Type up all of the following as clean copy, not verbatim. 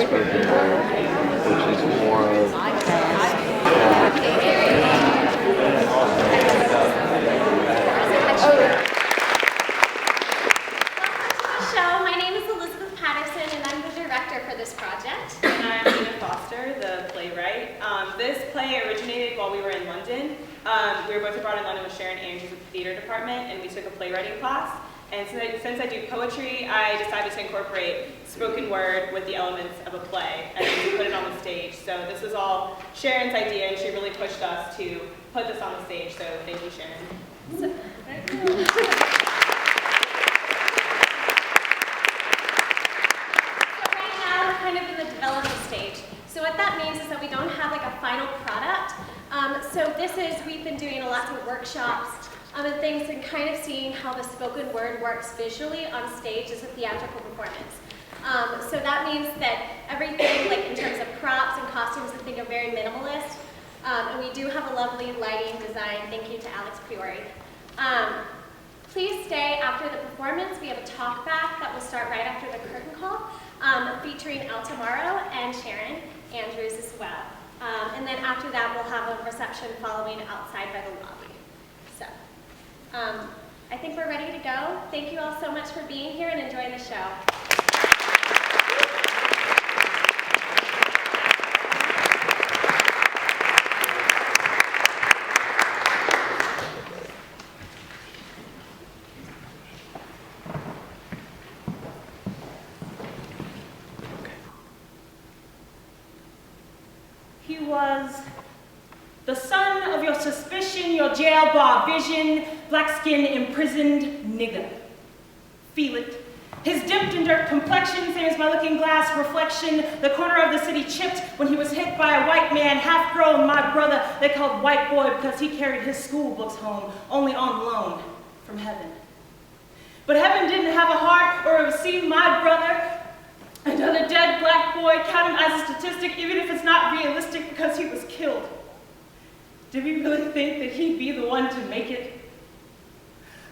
spoken word, which is more of show. My name is Elizabeth Patterson, and I'm the director for this project. And I'm Nina Foster, the playwright. This play originated while we were in London. We were both abroad in London with Sharon Andrews at the theater department, and we took a playwriting class. And since I do poetry, I decided to incorporate spoken word with the elements of a play and to put it on the stage. So this was all Sharon's idea, and she really pushed us to put this on the stage. So thank you, Sharon. Kind of in the development stage. So what that means is that we don't have like a final product. We've been doing lots of workshops and things and kind of seeing how the spoken word works visually on stage as a theatrical performance. So that means that everything like in terms of props and costumes and things are very minimalist. And we do have a lovely lighting design. Thank you to Alex Priori. Please stay after the performance. We have a talk back that will start right after the curtain call. Featuring Al Tamaro and Sharon Andrews as well. And then after that, we'll have a reception following outside by the lobby. So, I think we're ready to go. Thank you all so much for being here and enjoying the show. He was the son of your suspicion, your jail bar vision, black skin imprisoned nigger. Feel it. His dipped in dirt complexion, same as my looking glass reflection, the corner of the city chipped when he was hit by a white man, half grown, my brother, they called white boy because he carried his school books home, only on loan from heaven. But heaven didn't have a heart or receive my brother. Another dead black boy, count him as a statistic, even if it's not realistic because he was killed. Did we really think that he'd be the one to make it?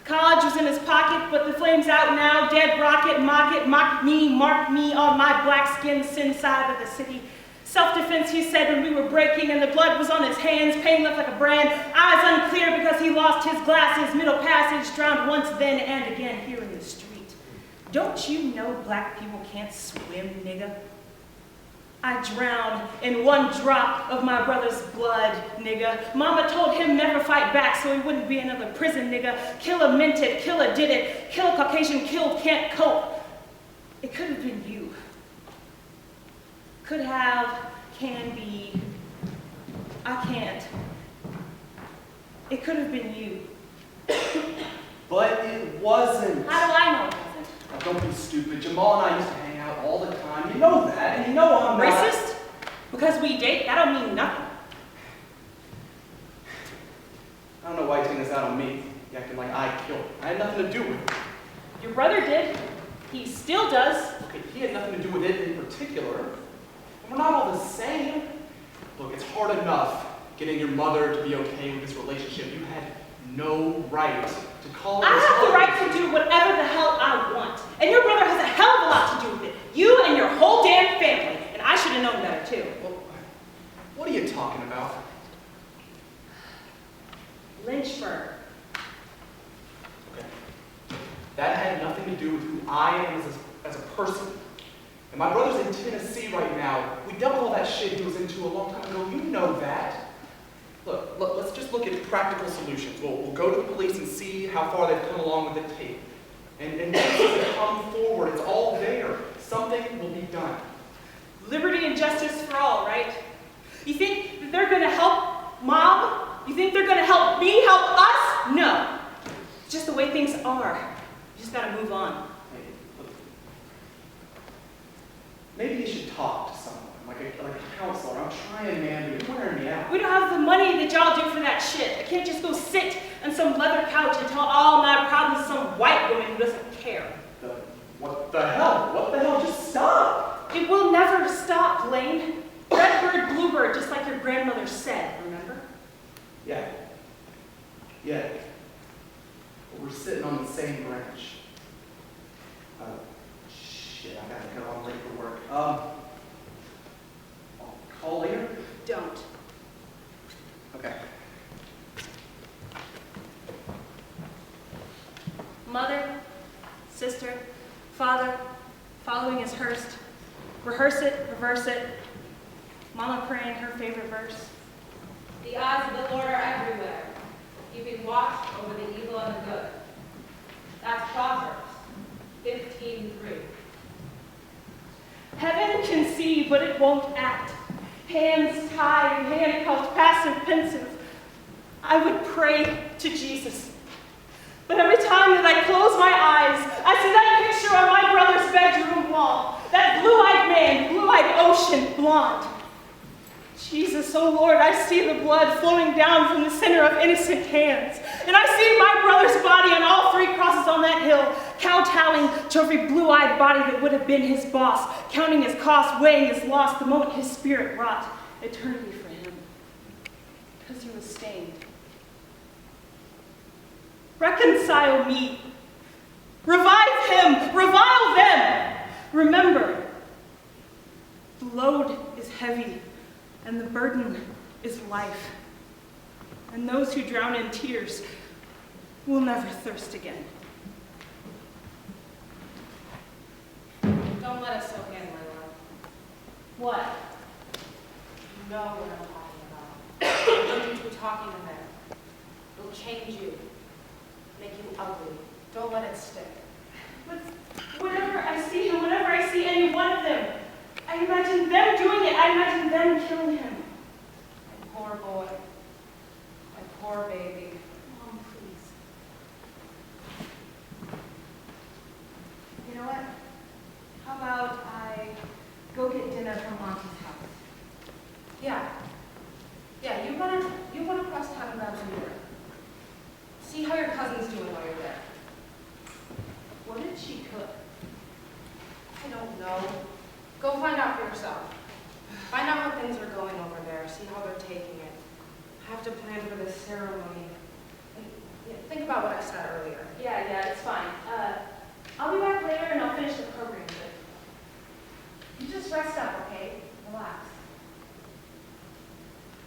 College was in his pocket, but the flame's out now. Dead rocket, mock it, mock me, mark me on my black skin, sin side of the city. Self-defense, he said, when we were breaking, and the blood was on his hands, pain left like a brand. Eyes unclear because he lost his glasses. Middle passage, drowned once, then and again here in the street. Don't you know black people can't swim, nigga? I drowned in one drop of my brother's blood, nigga. Mama told him never fight back so he wouldn't be another prison, nigga. Killer meant it, killer did it. Kill Caucasian, killed, can't cope. It could have been you. Could have, can be. I can't. It could have been you. But it wasn't. How do I know it wasn't? Now, don't be stupid. Jamal and I used to hang out all the time. You know that, and you know I'm not. Racist? Because we date, that don't mean nothing. I don't know why you're taking this out on me. You're acting like I killed him. I had nothing to do with it. Your brother did. He still does. Okay, he had nothing to do with it in particular. And we're not all the same. Look, it's hard enough getting your mother to be okay with this relationship. You had no right to call it. I have the right to do whatever the hell I want. And your brother has a hell of a lot to do with it. You and your whole damn family. And I should have known better too. Well, what are you talking about? Lynchburg. Okay. That had nothing to do with who I am as a person. And my brother's in Tennessee right now. We dumped all that shit he was into a long time ago. You know that. Look, let's just look at practical solutions. We'll go to the police and see how far they've come along with the tape. And just come forward. It's all there. Something will be done. Liberty and justice for all, right? You think that they're gonna help Mom? You think they're gonna help me, help us? No. It's just the way things are. You just gotta move on. Hey, look. Maybe you should talk to someone, like a counselor. I'm trying, man, but you're wearing me out. We don't have the money that y'all do for that shit. I can't just go sit on some leather couch and tell all my problems to some white woman who doesn't care. What the hell? What the hell? Just stop! It will never stop, Lane. Redbird, bluebird, just like your grandmother said, remember? Yeah. Yeah. But we're sitting on the same branch. Shit, I gotta go. I'm late for work. don't. Okay. Mother, sister, father, following is Hearst. Rehearse it, reverse it. Mama praying her favorite verse. The eyes of the Lord are everywhere, keeping watch over the evil and the good. That's Proverbs 15:3. Heaven can see, but it won't act. Hands tied, handcuffed, passive, pensive. I would pray to Jesus. But every time that I close my eyes, I see that picture on my brother's bedroom wall. That blue-eyed man, blue-eyed ocean, blonde. Jesus, oh Lord, I see the blood flowing down from the center of innocent hands. And I see my brother's body on all three crosses on that hill, kowtowing to every blue-eyed body that would have been his boss, counting his cost, weighing his loss the moment his spirit wrought eternity for him. Because he was stained. Reconcile me. Revive him. Revile them. Remember, the load is heavy and the burden is life. And those who drown in tears will never thirst again. Don't let us soak in, Layla. What? You know what I'm talking about. I don't need you talking in there. It'll change you, make you ugly. Don't let it stick. But whenever I see him, whenever I see any one of them, I imagine them doing it. I imagine them killing him. My poor boy. My poor baby. Mom, please. You know what? How about I go get dinner from Monty's house? Yeah. Yeah, you run across town and grab some dinner. See how your cousin's doing while you're there. What did she cook? I don't know. Go find out for yourself. Find out how things are going over there. See how they're taking it. I have to plan for this ceremony. And, think about what I said earlier. Yeah, it's fine. I'll be back later and I'll finish the program. But you just rest up, okay? Relax.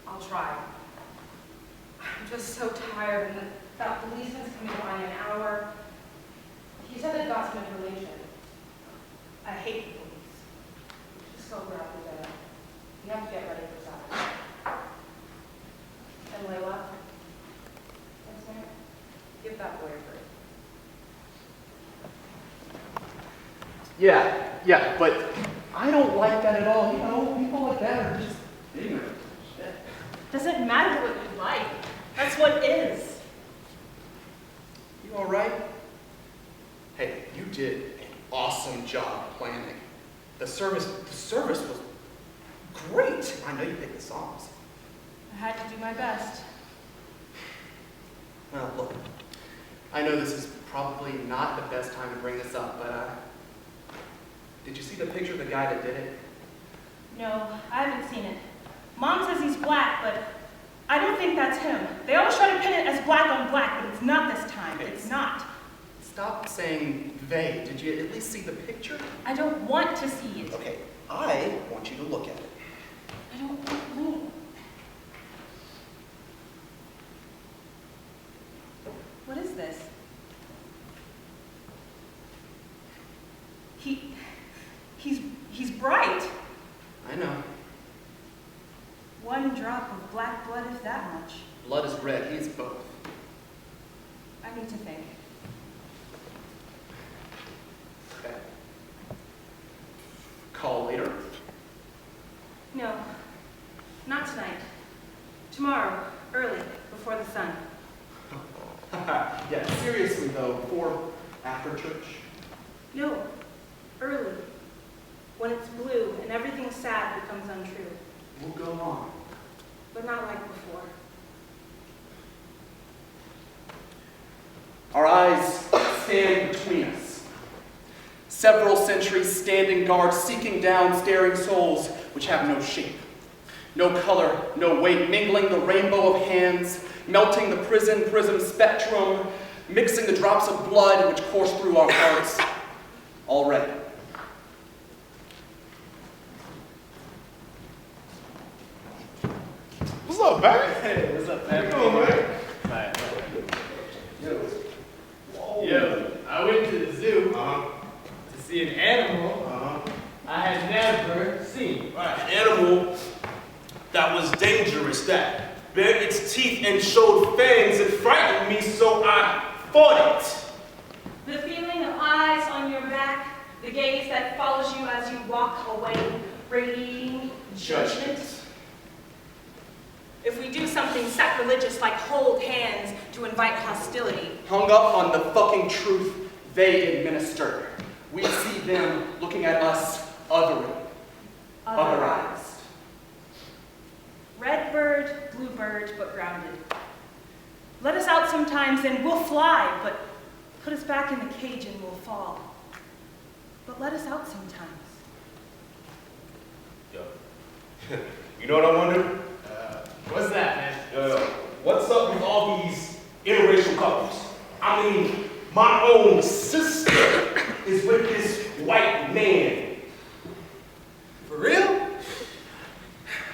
I'll try. I'm just so tired, and that policeman's coming by in an hour. He said they've got some information. I hate the police. Just go grab the dinner. You have to get ready for Saturday. And Layla, yes, ma'am? Give that boy a break. Yeah, but I don't like that at all. You know, people like that are just ignorant. Shit. Doesn't matter what you like. That's what is. You all right? Hey, you did an awesome job planning. The service was great. I know you picked the songs. I had to do my best. Well, look, I know this is probably not the best time to bring this up, but did you see the picture of the guy that did it? No, I haven't seen it. Mom says he's black, but I don't think that's him. They always try to pin it as black on black, but it's not this time. It's not. Stop saying they. Did you at least see the picture? I don't want to see it. Okay, I want you to look at it. I don't want to. What is this? He's bright. I know. One drop of black blood, if that much. Blood is red. He's both. I need to think. Okay. Call later. No, not tonight. Tomorrow, early, before the sun. Yeah, seriously though, before, after church. No, early. When it's blue and everything sad becomes untrue. We'll go on. But not like before. Our eyes stand between us. Several centuries standing guard, seeking down staring souls which have no shape, no color, no weight, mingling the rainbow of hands, melting the prism spectrum, mixing the drops of blood which course through our hearts. Already. What's up, man? Hey, what's up, man? How you doing, man? Right. Yo. Whoa. Yo, I went to the zoo Uh-huh. to see an animal Uh-huh. I had never seen. Right, an animal that was dangerous, that bared its teeth and showed fangs. It frightened me, so I fought it. The feeling of eyes on your back, the gaze that follows you as you walk away, radiating judgment. If we do something sacrilegious like hold hands to invite hostility, Hung up on the fucking truth they administer. We see them looking at us otherized. red bird, blue bird, but grounded. Let us out sometimes and we'll fly, but put us back in the cage and we'll fall. But let us out sometimes. Yo. You know what I wonder? What's that, man? What's up with all these interracial couples? I mean, my own sister is with this white man. For real?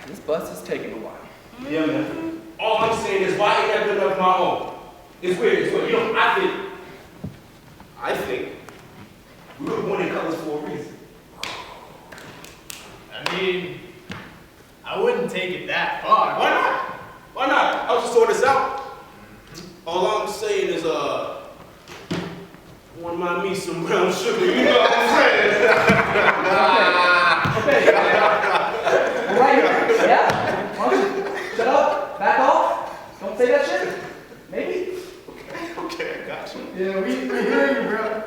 This bus is taking a while. Yeah, man. All I'm saying is, why ain't that good enough for my own? It's weird. It's weird. You know, I think we were born in colors for a reason. I mean, I wouldn't take it that far. Why not? Why not? I'll just sort this out. All I'm saying is, want mind me some brown sugar, you know what I'm saying? Okay. Right here. Yeah? Why don't you shut up, back off, don't say that shit? Maybe? Okay, I got you. Yeah, we hear you, bro.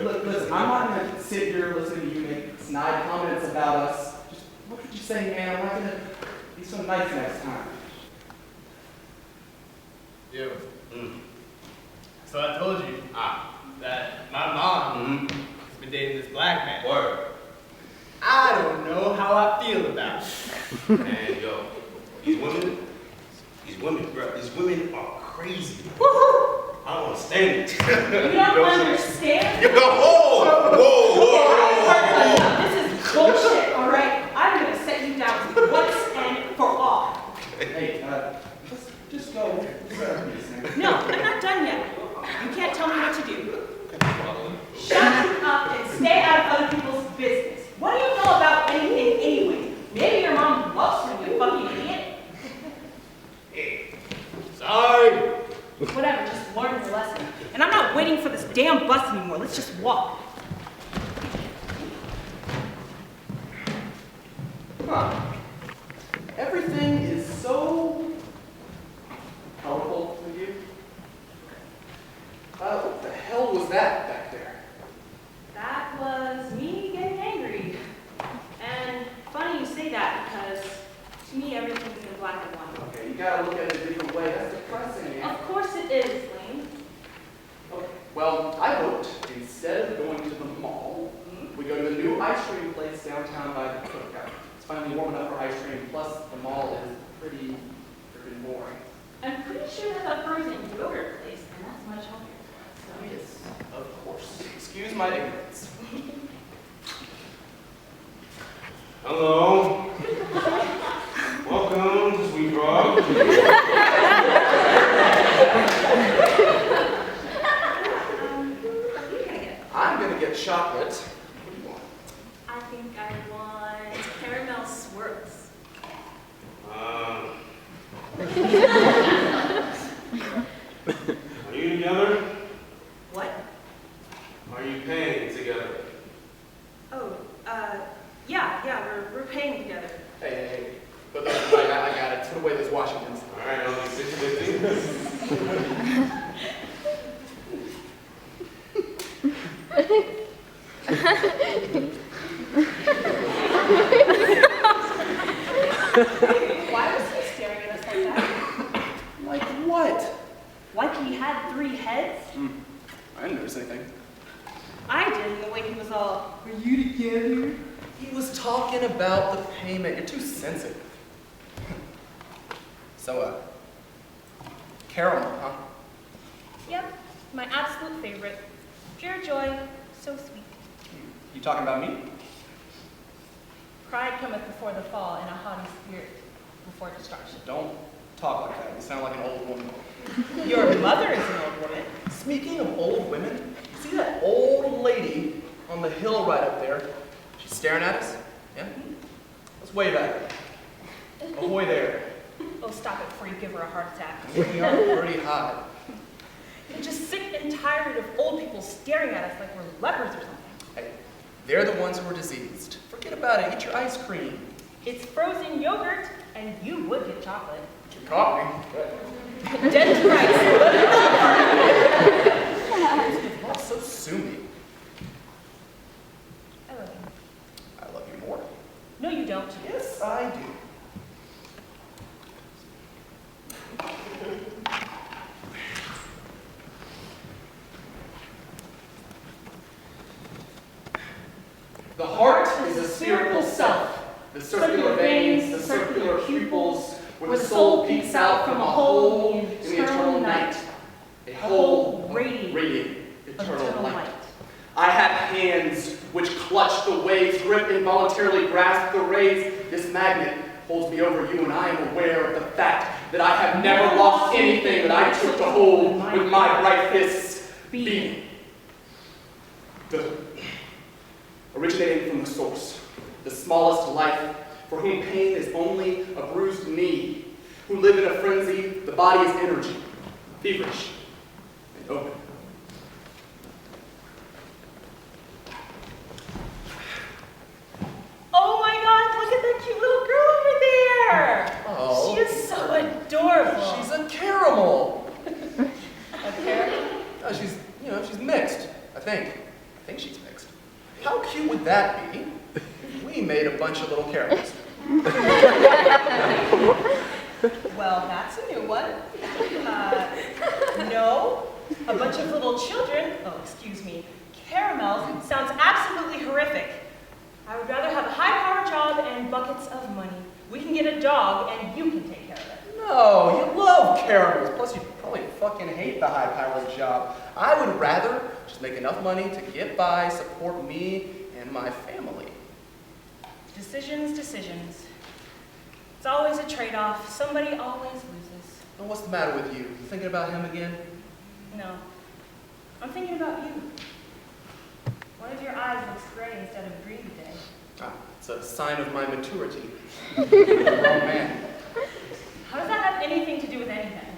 Look, listen, I'm not gonna sit here listening to you make snide comments about us. Just what would you say, man? I'm not gonna be so nice next time. Yo. So I told you that my mom has been dating this black man. Word. I don't know how I feel about it. Man, yo, these women, bro, these women are crazy. I don't understand it. You don't understand? Yo, whoa. This is bullshit, all right? I'm gonna set you down once and for all. Hey, just go. No, I'm not done yet. You can't tell me what to do. Shut up and stay out of other people's business. What do you know about anything anyway? Maybe your mom loves you, you fucking idiot. Sorry. Whatever, just learn your lesson. And I'm not waiting for this damn bus anymore. Let's just walk. Huh. Everything is so colorful with you. What the hell was that back there? That was me getting angry. And funny you say that because to me everything's in black and white. Okay, you gotta look at it a different way. That's depressing, man. Of course it is, Lane. Okay. Well, I hoped instead of going to the mall, we go to the new ice cream place downtown by the cookout. It's finally warm enough for ice cream, plus the mall is pretty freaking boring. I'm pretty sure that's a frozen yogurt place, and that's much healthier for us. Yes, of course. Excuse my ignorance. Hello. Welcome to Sweet Frog. I'm gonna get chocolate. What do you want? I think I want caramel swirls. Are you together? What? Are you paying together? Oh, yeah, we're paying together. Hey. But I got it. Put away those Washingtons. All right, only 650. Why was he staring at us like that? Like what? Like he had 3 heads? I didn't notice anything. I did, in the way he was all, are you together? He was talking about the payment. You're too sensitive. So, caramel, huh? Yep, my absolute favorite. Pure joy, so sweet. You talking about me? Pride cometh before the fall in a haughty spirit. before destruction. Don't talk like that. You sound like an old woman. Your mother is an old woman. Speaking of old women, see that old lady on the hill right up there? She's staring at us? Yeah? Let's wave at her. Ahoy there. Oh, stop it before you give her a heart attack. We are pretty high. I'm just sick and tired of old people staring at us like we're lepers or something. Hey, they're the ones who are diseased. Forget about it. Eat your ice cream. It's frozen yogurt, and you would get chocolate. Your coffee. Dead to rice. Oh, so sue me. I love you. I love you more. No, you don't. Yes, I do. The heart is a spherical self. The circular veins, the circular pupils, where the soul peeks out from a hole in the eternal night. A hole of radiant eternal light. I have hands which clutch the waves, grip involuntarily grasp the rays. This magnet holds me over you, and I am aware of the fact that I have never lost anything that I took to hold with my right fists beating. Originating from the source, the smallest life, for whom pain is only a bruised knee, who live in a frenzy, the body is energy, feverish and open. Oh my God, look at that cute little girl over there. Oh. She is so adorable. She's a caramel. A caramel? She's mixed, I think. I think she's mixed. How cute would that be? We made a bunch of little caramels. Well, that's a new one. No, a bunch of little children, caramels, sounds absolutely horrific. I would rather have a high-powered job and buckets of money. We can get a dog and you can take care of it. No, you love caramels. Plus, you probably fucking hate the high-powered job. I would rather just make enough money to get by, support me and my family. Decisions. It's always a trade-off. Somebody always loses. And what's the matter with you? You thinking about him again? No, I'm thinking about you. One of your eyes looks gray instead of green today. Ah, it's a sign of my maturity. I'm a grown man. How does that have anything to do with anything?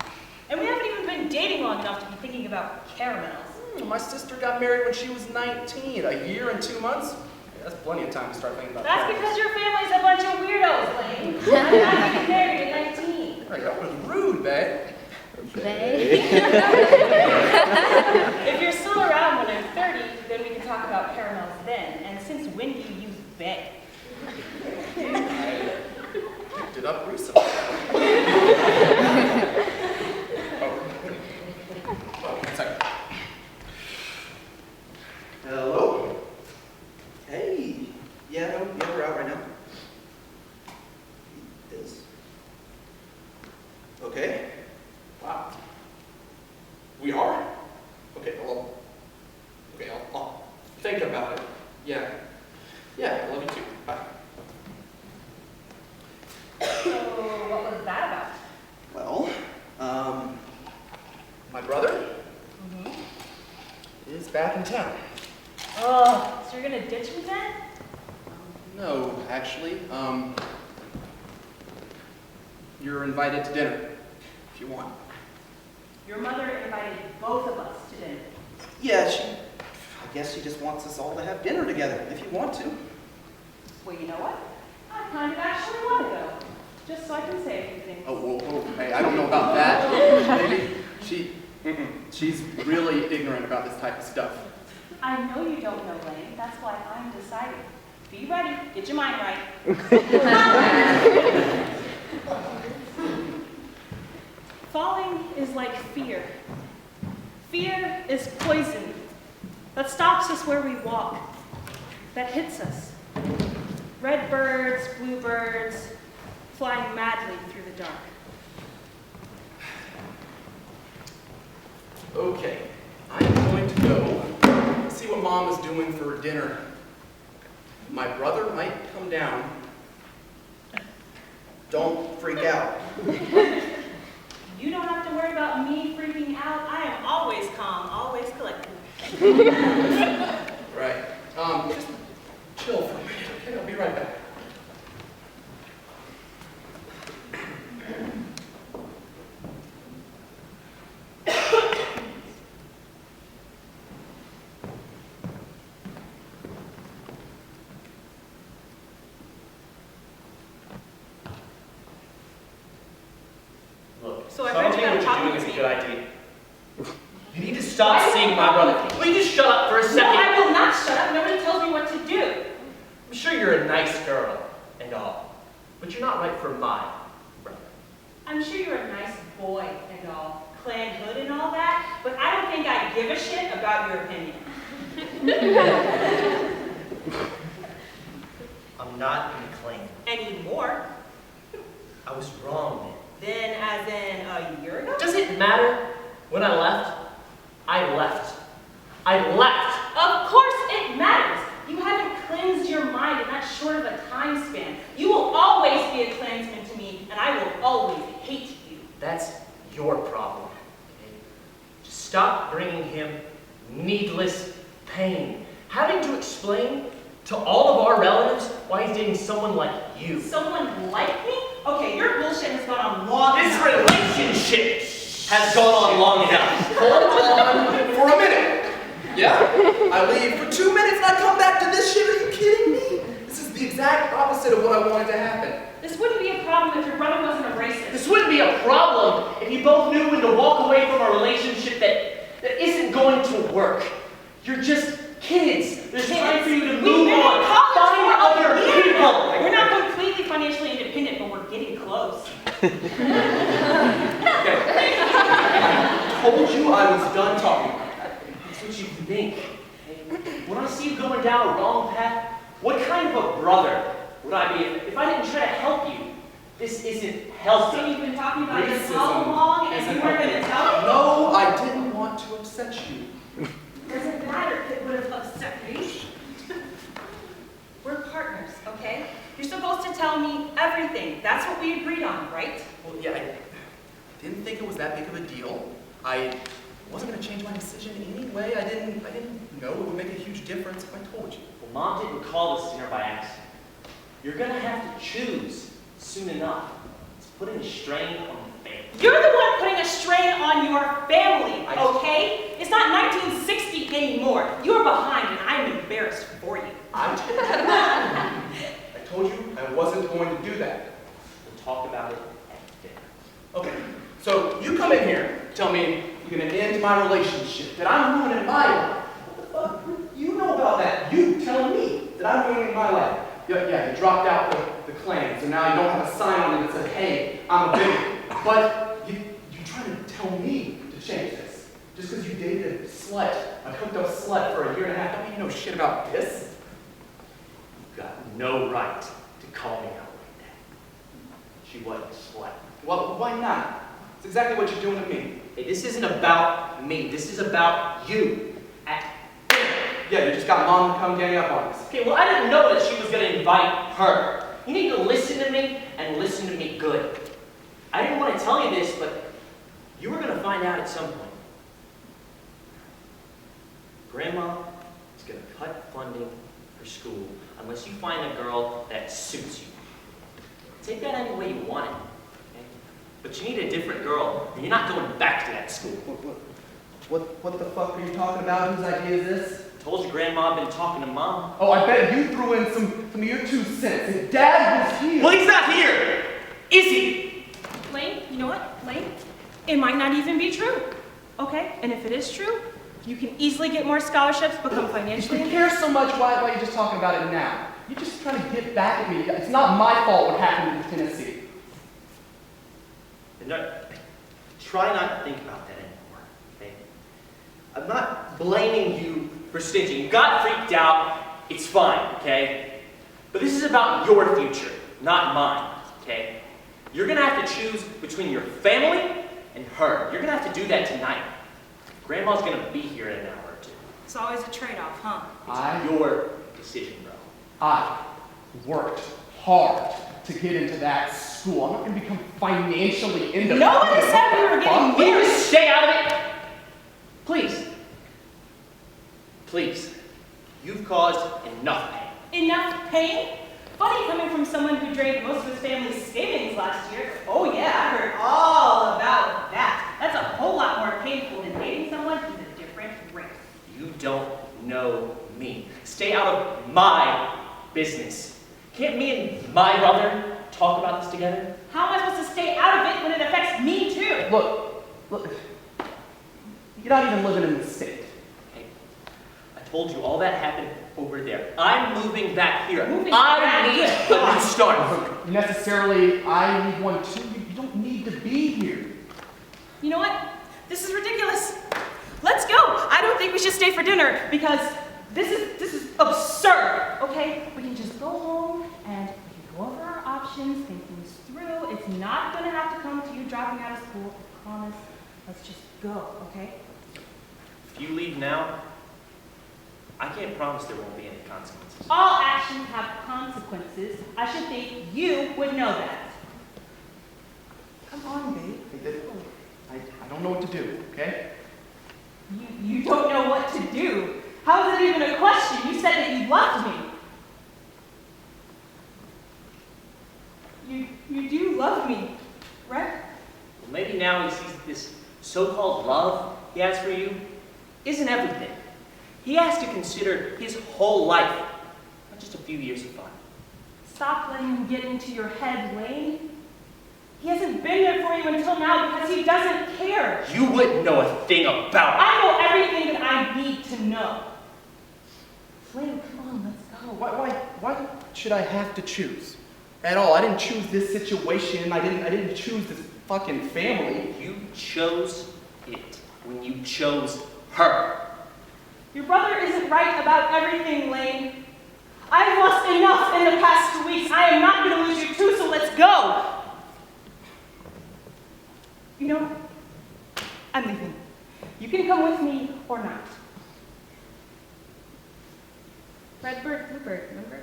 And we haven't even been dating long enough to be thinking about caramels. My sister got married when she was 19. A year and 2 months? Yeah, that's plenty of time to start thinking about That's caramels. because your family's a bunch of weirdos, Lane. I'm not getting married at 19. Hey, that was rude, babe. If you're still around when I'm 30, then we can talk about caramels then. And since when do you use bae? I picked it up recently. One second. Hello? Hey. Yeah, we're out right now. Is. Okay. Wow. We are? Okay, I'll think about it. Yeah, I love you too. Bye. So what was that about? Well, My brother is back in town. Oh, so you're gonna ditch me then? No, actually, you're invited to dinner if you want. Your mother invited both of us to dinner. yeah, I guess she just wants us all to have dinner together, if you want to. Well, you know what? I kind of actually want to go, just so I can say a few things. Oh, whoa, hey, I don't know about that. Maybe she's really ignorant about this type of stuff. I know you don't know, Lane. That's why I'm deciding. Be ready. Get your mind right. Falling is like fear. Fear is poison that stops us where we walk, that hits us. Red birds, blue birds, flying madly through the dark. Okay, I'm going to go see what Mom is doing for dinner. My brother might come down. Don't freak out. You don't have to worry about me freaking out. I am always calm, always collected. Right. Just chill for a minute, okay? I'll be right back. Look, So I read you something got a what you're copy doing of is a me. good idea. You need to stop Why seeing don't my you brother. copy me? Will you just shut up for a No, second? I will not shut up. Nobody tells me what to do. I'm sure you're a nice girl and all, but you're not right for my brother. I'm sure you're a nice boy and all, clan hood and all that, but I don't think I give a shit about your opinion. I'm not in the clan. Anymore. I was wrong Then as in a year ago? Does it matter? When I left, I left. I left. Of course it matters. You haven't cleansed your mind in that short of a time span. You will always be a clansman to me, and I will always hate you. That's your problem. Okay? Just stop bringing him needless pain. Having to explain to all of our relatives why he's dating someone like you. Someone like me? Okay, your bullshit has gone on long This enough. relationship has gone on long enough. Hold on for a minute. Yeah, I leave for 2 minutes and I come back to this shit. Are you kidding me? This is the exact opposite of what I wanted to happen. This wouldn't be a problem if your brother wasn't a racist. This wouldn't be a problem if you both knew when to walk away from a relationship that isn't going to work. You're just kids. There's time for you to We've move been in on. college Find for a other year. people. We're not completely financially independent, but we're getting close. I told you I was done talking. That's what you think. When I see you going down a wrong path, what kind of a brother would I be if I didn't try to help you? This isn't healthy. So you've been talking about this Racism all along, and isn't you weren't going to tell me? No, I didn't want to upset you. Doesn't matter if it would have upset me. We're partners, okay? You're supposed to tell me everything. That's what we agreed on, right? Well, yeah, I didn't think it was that big of a deal. I wasn't going to change my decision anyway. I didn't know it would make a huge difference if I told you. Well, Mom didn't call us dinner by accident. You're gonna have to choose soon enough. It's putting a strain on the family. You're the one putting a strain on your family, I- okay? It's not 1960 anymore. You're behind, and I'm embarrassed for you. I told you I wasn't going to do that. We'll talk about it at dinner. Okay, so you come in here, tell me you're going to end my relationship, that I'm ruining my life. What the fuck? You know about that. You telling me that I'm ruining my life. Yeah, you dropped out the claim, so now you don't have a sign on it that says, hey, I'm a bigot. But you're trying to tell me to change this. Just because you dated a slut, a hooked up slut for a year and a half, don't mean you know shit about this. You've got no right to call me out like that. She wasn't a slut. Well, why not? It's exactly what you're doing to me. Hey, this isn't about me. This is about you. At dinner. Yeah, you just got Mom to come gang up on us. Okay, well, I didn't know that she was going to invite her. You need to listen to me and listen to me good. I didn't want to tell you this, but you were going to find out at some point. Grandma is going to cut funding for school unless you find a girl that suits you. Take that any way you want it. Okay? But you need a different girl, and you're not going back to that school. What the fuck are you talking about? Whose idea is this? Told you Grandma been talking to Mom. Oh, I bet you threw in some of your 2 cents. If Dad was here. Well, he's not here, is he? Lane, you know what? Lane, it might not even be true, okay? And if it is true, you can easily get more scholarships, become If financially you independent. care so much, why are you just talking about it now? You're just trying to get back at me. It's not my fault what happened in Tennessee. No, try not to think about that anymore, okay? I'm not blaming you for snitching. You got freaked out, it's fine, okay? But this is about your future, not mine, okay? You're gonna have to choose between your family and her. You're gonna have to do that tonight. Grandma's gonna be here in an hour or two. It's always a trade-off, huh? It's your decision, bro. I worked hard to get into that school. I'm not going to become financially independent. Nobody said we were getting Will you married. just stay out of it? Please. Please. You've caused enough pain. Enough pain? Funny coming from someone who drained most of his family's savings last year. Oh yeah, I heard all about that. That's a whole lot more painful than dating someone who's a different race. You don't know me. Stay out of my business. Can't me and my brother talk about this together? How am I supposed to stay out of it when it affects me too? Look, you're not even living in the state. Hey, I told you all that happened over there. I'm moving back here. Moving I back? need Good a new God. start. Necessarily, I need one too. You don't need to be here. You know what? This is ridiculous. Let's go. I don't think we should stay for dinner because this is absurd. Okay? We can just go home and we can go over our options, think things through. It's not gonna have to come to you dropping out of school. I promise. Let's just go, okay? If you leave now, I can't promise there won't be any consequences. All actions have consequences. I should think you would know that. Come on, babe. I don't know what to do, okay? You don't know what to do. How is it even a question? You said that you loved me. You do love me, right? Well, maybe now he sees this so-called love he has for you isn't everything. He has to consider his whole life, not just a few years of fun. Stop letting him get into your head, Lane. He hasn't been there for you until now because he doesn't care. You wouldn't know a thing about it. I know everything that I need to know. Lane, come on, let's go. Why should I have to choose? At all. I didn't choose this situation. I didn't choose this fucking family. You chose it when you chose her. Your brother isn't right about everything, Lane. I've lost enough in the past 2 weeks. I am not going to lose you too, so let's go. You know, I'm leaving. You can come with me or not. Redbird, Bluebird, remember?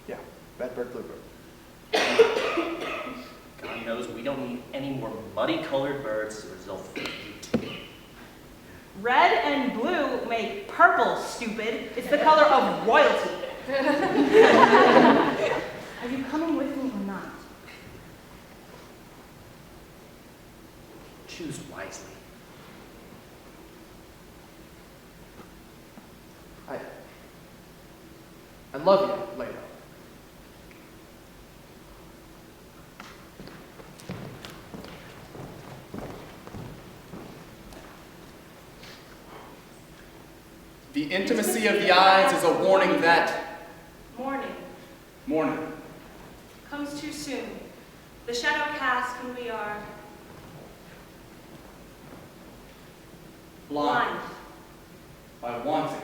Yeah, Redbird, Bluebird. God knows we don't need any more muddy-colored birds as a result of the heat. Red and blue make purple, stupid. It's the color of royalty. Are you coming with me or not? Choose wisely. I love you, Lena. The intimacy of the eyes is a warning that morning Comes too soon. The shadow casts when we are blind by wanting.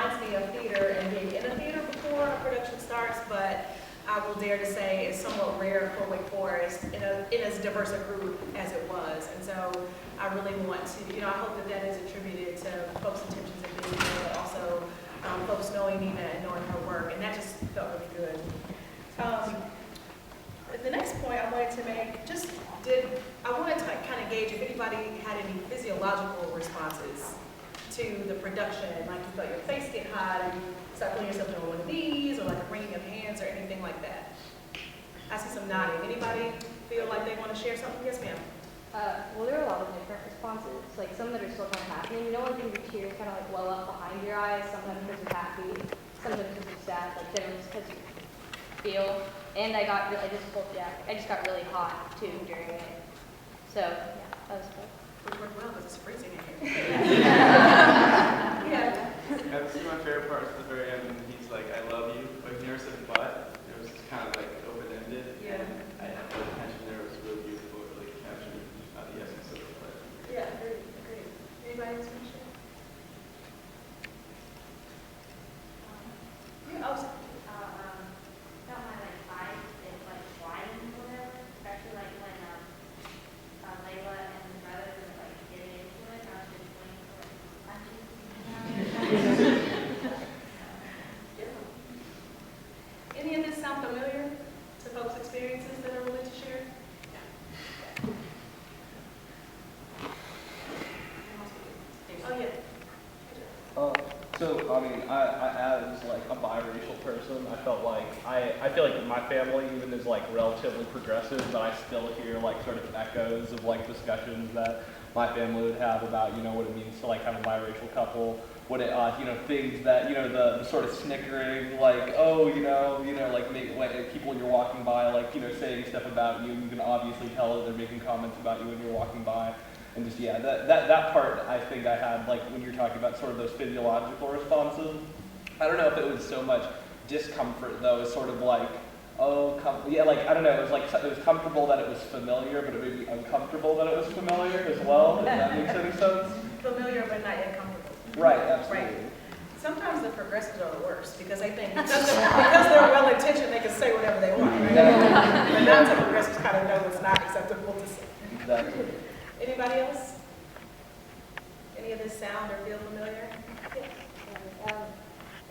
reminds me of theater and being in a theater before a production starts, but I will dare to say it's somewhat rare for Wake Forest in as diverse a group as it was. And so I really want to, I hope that that is attributed to folks' intentions of being here, but also folks knowing Nina and knowing her work, and that just felt really good. The next point I wanted to make, I wanted to kind of gauge if anybody had any physiological responses to the production, like you felt your face get hot, or you start putting yourself on one of these, or like a wringing of hands, or anything like that. I see some nodding. Anybody feel like they want to share something? Yes, ma'am. Well, there are a lot of different responses, like some that are still kind of happening. You know, like when your tears kind of like well up behind your eyes, sometimes because you're happy, sometimes because you're sad, like generally just because you feel. And I just got really hot too during it. So, yeah, that was cool. Which worked well because it's freezing in here. Yeah, this is my favorite part at the very end when he's like, I love you, but he never said but. It was kind of like open-ended. Yeah. And I had the tension there was really beautiful. It really captured the essence of the play. Yeah, agreed. Anybody else want to share? Yeah, oh, sorry. Not my like eyes, it's like sliding or whatever, especially like when Layla and the brothers were like getting into it, I was just waiting for Any of this sound familiar to folks' experiences that are willing to share? Oh, yeah. So, I mean, as like a biracial person, I felt like, I feel like my family even is like relatively progressive, but I still hear like sort of echoes of like discussions that my family would have about, what it means to like have a biracial couple, what it, things that, the sort of snickering, like, oh, like when people you're walking by, like, saying stuff about you, you can obviously tell that they're making comments about you when you're walking by. And just, yeah, that part I think I had, like, when you're talking about sort of those physiological responses. I don't know if it was so much discomfort, though. It's sort of like, oh, yeah, like, I don't know. It was comfortable that it was familiar, but it made me uncomfortable that it was familiar as well, if that makes any sense. Familiar, but not yet comfortable. Right, absolutely. Right. Sometimes the progressives are the worst because they think because they're well-intentioned, they can say whatever they want, right? But now the progressives kind of know it's not acceptable to say. Exactly. Anybody else? Any of this sound or feel familiar?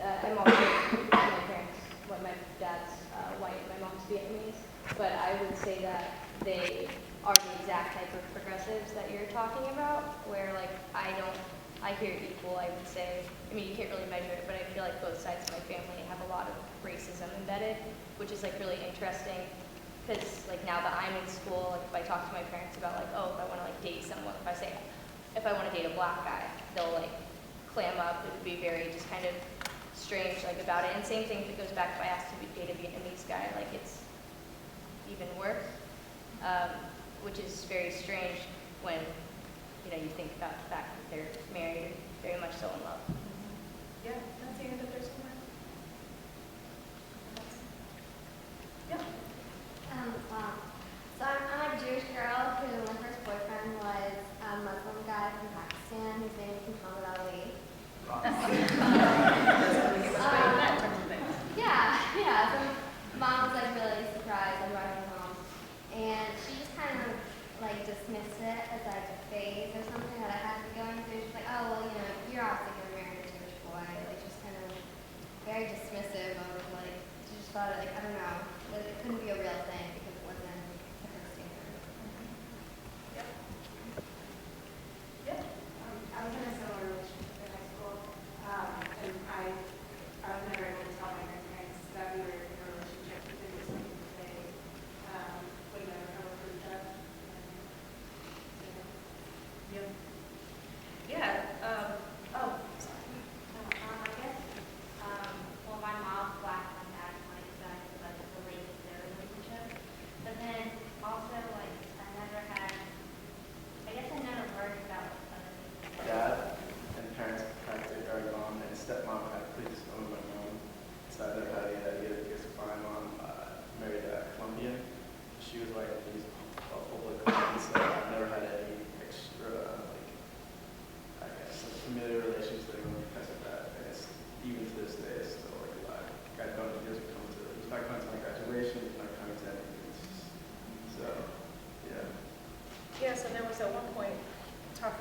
I'm also my parents, my dad's white, my mom's Vietnamese, but I would say that they are the exact type of progressives that you're talking about, where like I hear equal, I would say. I mean, you can't really measure it, but I feel like both sides of my family have a lot of racism embedded, which is like really interesting. Because like now that I'm in school, like if I talk to my parents about like, oh, if I want to like date someone, if I want to date a black guy, they'll like clam up. It would be very just kind of strange like about it. And same thing if it goes back if I asked to date a Vietnamese guy, like it's even worse, which is very strange when you think about the fact that they're married, very much so in love. Yeah, not seeing it that there's somewhere. Yeah. So I'm a Jewish girl who my first boyfriend was a Muslim guy from Pakistan. His name is Muhammad Ali. Yeah. So mom was like really surprised. I'm driving home, and she just kind of like dismissed it as like a phase or something that I had to be going through. She's like, oh well, you're obviously gonna marry a Jewish boy. Like just kind of very dismissive of like she just thought like I don't know. It couldn't be a real thing because it wasn't to her standard. Yeah. I was in a similar relationship in high school, and I was never able to tell my grandparents that we were in a relationship because it was something that they would never have approved of. Yeah. Yeah. Oh, sorry. I guess, well, my mom's black, my dad's white, so I feel like it's a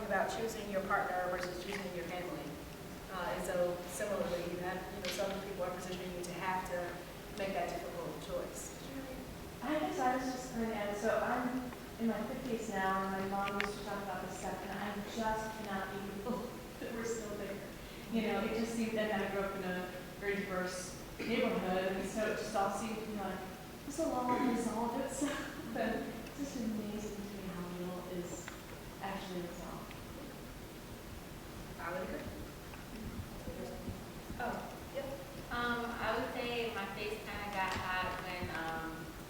about choosing your partner versus choosing your family. And so similarly, you have, some people are positioning you to have to make that difficult choice. I guess I was just going to add, so I'm in my 50s now, and my mom used to talk about this stuff, and I just cannot believe that we're still there. It just seemed that I grew up in a very diverse neighborhood, and so it just all seemed to be like, this will all resolve itself. But it's just amazing to me how little is actually resolved. I would agree. Oh, yeah. I would say my face kind of got hot when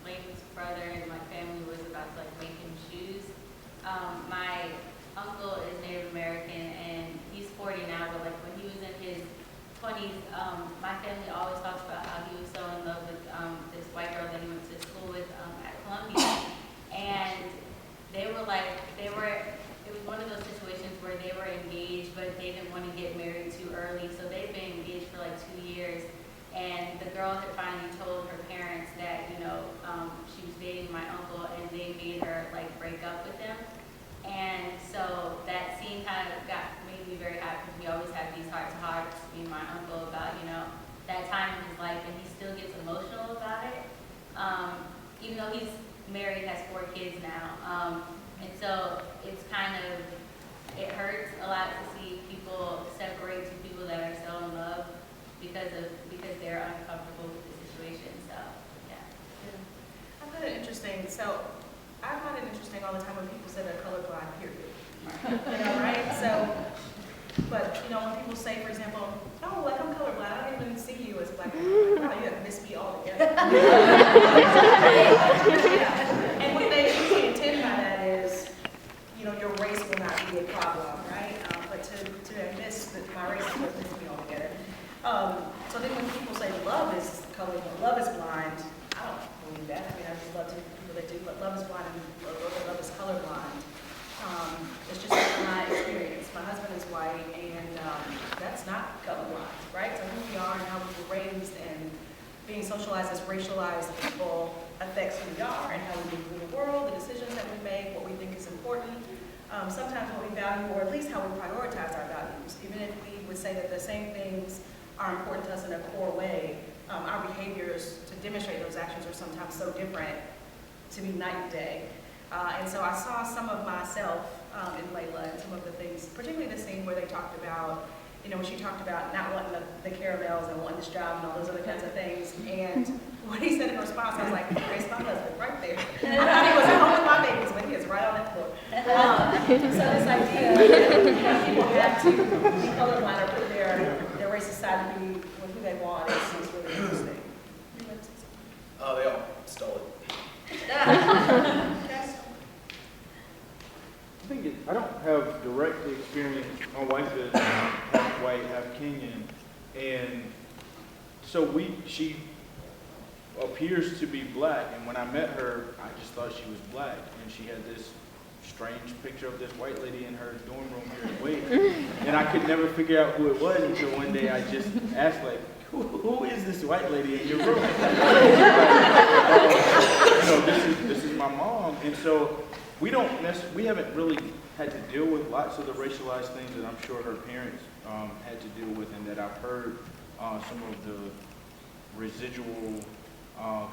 Layton's brother and my family was about to make him choose. My uncle is Native American and he's 40 now, but when he was in his 20s, my family always talks about how he was so in love with this white girl that he went to school with at Columbia. And it was one of those situations where they were engaged, but they didn't want to get married too early. So they've been engaged for 2 years. And the girl had finally told her parents that, she was dating my uncle, and they made her break up with him. And so that scene kind of made me very happy because we always have these heart-to-hearts, me and my uncle, about, that time in his life, and he still gets emotional about it. Even though he's married, has 4 kids now. And so it hurts a lot to see people separate two people that are so in love because they're uncomfortable with the situation. So, yeah. I find it interesting. So I find it interesting all the time when people say they're colorblind, period. Right? So, but, when people say, for example, oh, I'm colorblind, I don't even see you as black and white. Wow, you have missed me altogether. Yeah. And what they usually intend by that is, your race will not be a problem, right? But to have missed my race is what missed me altogether. So then when people say love is colorblind, love is blind, I don't believe that. I just love to people that do, but love is blind and love is colorblind. It's just my experience. My husband is white, and that's not colorblind, right? So who we are and how we were raised and being socialized as racialized people affects who we are and how we move through the world, the decisions that we make, what we think is important, sometimes what we value, or at least how we prioritize our values. Even if we would say that the same things are important to us in a core way, our behaviors to demonstrate those actions are sometimes so different to be night and day. And so I saw some of myself in Layla and some of the things, particularly the scene where they talked about, when she talked about not wanting the caramels and wanting this job and all those other kinds of things. And what he said in response, I was like, there's my husband right there. I thought he was at home with my babies, but he is right on that floor. So this idea that people have to be colorblind or put their race aside to be with who they want is really interesting. Oh, they all stole it. I don't have direct experience. My wife is half white, half Kenyan, and so she appears to be black. And when I met her, I just thought she was black, and she had this strange picture of this white lady in her dorm room here at Wake, and I could never figure out who it was until one day I just asked, who is this white lady in your room? This is my mom, and so we haven't really had to deal with lots of the racialized things that I'm sure her parents had to deal with, and that I've heard some of the residual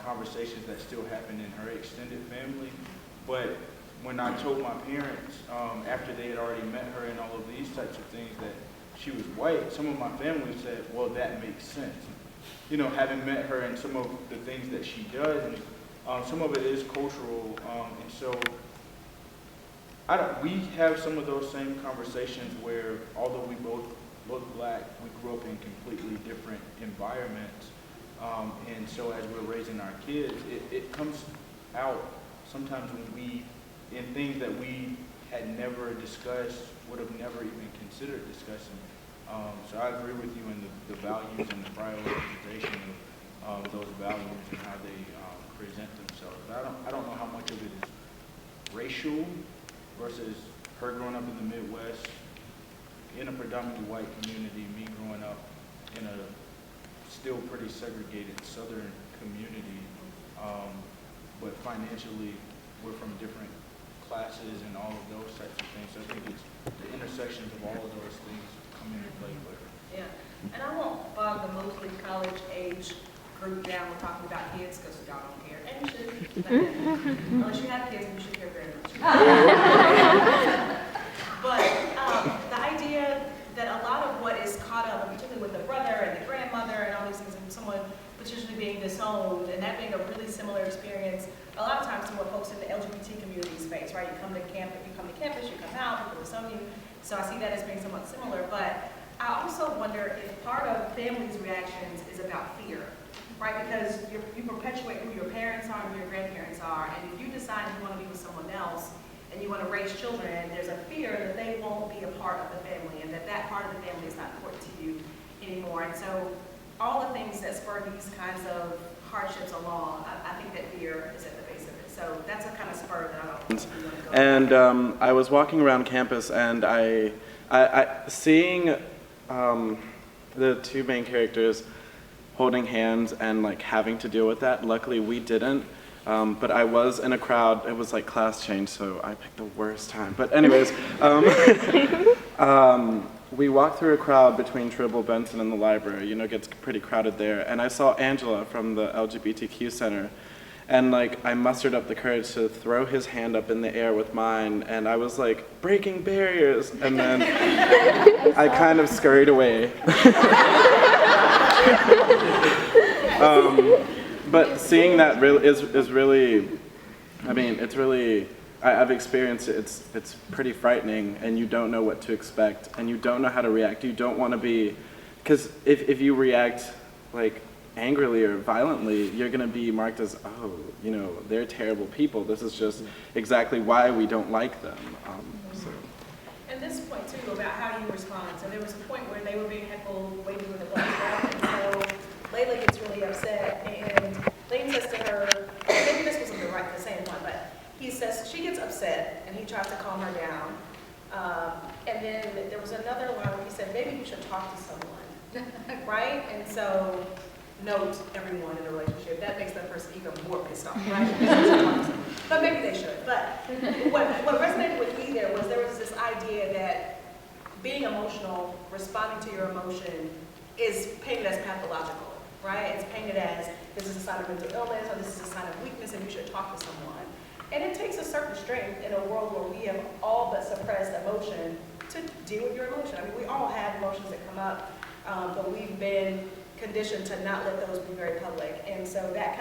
conversations that still happen in her extended family. But when I told my parents, after they had already met her and all of these types of things, that she was white, some of my family said, well, that makes sense. Having met her and some of the things that she does, and some of it is cultural, and so we have some of those same conversations where, although we both look black, we grew up in completely different environments, and so as we're raising our kids, it comes out sometimes in things that we had never discussed, would have never even considered discussing. So I agree with you in the values and the prioritization of those values and how they present themselves. But I don't know how much of it is racial versus her growing up in the Midwest in a predominantly white community, me growing up in a still pretty segregated Southern community, but financially we're from different classes and all of those types of things. So I think it's the And I won't bog the mostly college age group down with talking about kids because y'all don't care. And you should. Unless you have kids, you should care very much. But the idea that a lot of what is caught up, particularly with the brother and the grandmother and all these things, and someone potentially being disowned, and that being a really similar experience, a lot of times to what folks in the LGBT communities face, right? You come to campus, you come out, people disown you. So I see that as being somewhat similar, but I also wonder if part of families' reactions is about fear, right? Because you perpetuate who your parents are and who your grandparents are, and if you decide you want to be with someone else, and you want to raise children, there's a fear that they won't be a part of the family and that that part of the family is not important to you anymore. And so all the things that spur these kinds of hardships along, I think that fear is at the base of it. So that's a kind of spur that I don't think we want to go. And I was walking around campus and I seeing the two main characters holding hands and like having to deal with that. Luckily we didn't. But I was in a crowd, it was like class change, so I picked the worst time. But anyways, we walked through a crowd between Tribble, Benson, and the library. You know, it gets pretty crowded there. And I saw Angela from the LGBTQ Center. And like, I mustered up the courage to throw his hand up in the air with mine. And I was like, breaking barriers. And then I kind of scurried away. But seeing that really is really, I mean, it's really, I've experienced it, it's pretty frightening, and you don't know what to expect, and you don't know how to react. You don't want to be, because if you react like angrily or violently, you're going to be marked as, oh, you know, they're terrible people. This is just exactly why we don't like them. So. And this point too about how you respond. So there was a point where they were being heckled, waiting with a black crowd, and so Layla gets really upset, and Lane says to her, maybe this wasn't the same one, but he says she gets upset, and he tries to calm her down. And then there was another line where he said, maybe you should talk to someone, right? And so, note everyone in a relationship, that makes that person even more pissed off, right? But maybe they should. But what resonated with me there was this idea that being emotional, responding to your emotion, is painted as pathological. Right? It's painted as this is a sign of mental illness or this is a sign of weakness and you should talk to someone. And it takes a certain strength in a world where we have all but suppressed emotion to deal with your emotion. I mean, we all have emotions that come up, but we've been conditioned to not let those be very public. And so that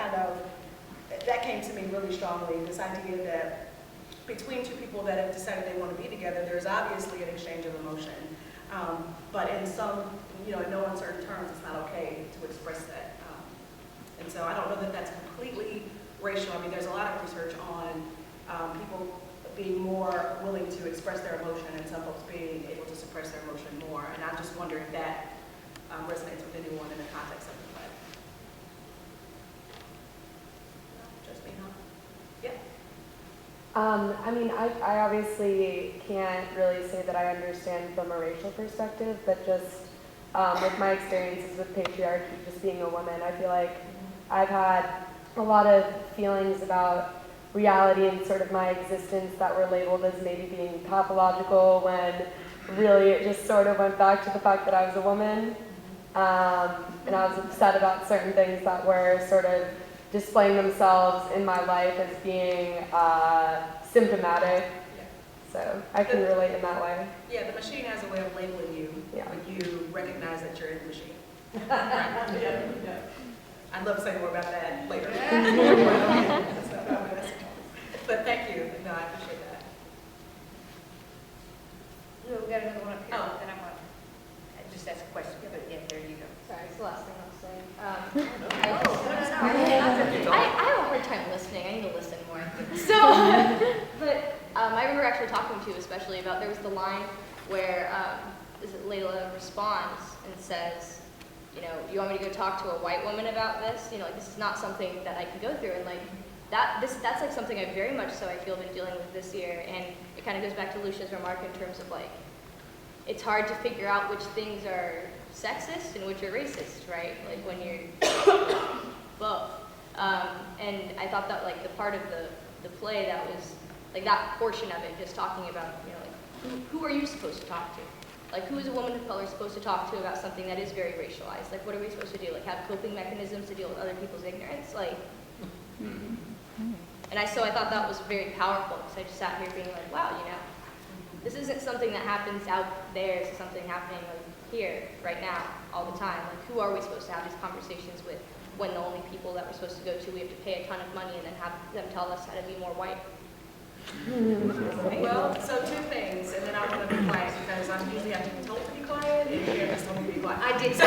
came to me really strongly, this idea that between two people that have decided they want to be together, there's obviously an exchange of emotion. But in some, in no uncertain terms, it's not okay to express that. And so I don't know that that's completely racial. I mean, there's a lot of research on people being more willing to express their emotion and some folks being able to suppress their emotion more. And I just wonder if that resonates with anyone in the context of the play. Just me, huh? Yeah. I mean, I obviously can't really say that I understand from a racial perspective, but just with my experiences with patriarchy, just being a woman, I feel like I've had a lot of feelings about reality and sort of my existence that were labeled as maybe being pathological when really it just sort of went back to the fact that I was a woman. And I was upset about certain things that were sort of displaying themselves in my life as being symptomatic. So I can relate in that way. Yeah, the machine has a way of labeling you, yeah. But you recognize that you're in the machine. Yeah. I'd love to say more about that later. But thank you. No, I appreciate that. We got another one up here. Oh. Then I want to just ask a question. But yeah, there you go. Sorry, it's the last thing I'll say. I have a hard time listening. I need to listen more. So, but I remember actually talking to you especially about, there was the line where Layla responds and says, you want me to go talk to a white woman about this? Like this is not something that I can go through, and like that's like something I very much so I feel been dealing with this year, and it kind of goes back to Lucia's remark in terms of like, it's hard to figure out which things are sexist and which are racist, right? Like when you're both. And I thought that like the part of the play that was like that portion of it, just talking about, like who are you supposed to talk to? Like, who is a woman of color supposed to talk to about something that is very racialized? Like, what are we supposed to do? Like, have coping mechanisms to deal with other people's ignorance? Like, and so I thought that was very powerful, because I just sat here being like, wow, you know, this isn't something that happens out there, it's something happening like here, right now, all the time. Like, who are we supposed to have these conversations with when the only people that we're supposed to go to, we have to pay a ton of money and then have them tell us how to be more white? Well, so two things, and then I'm going to be quiet because I'm usually have to be told to be quiet, and here just told me to be quiet. I did so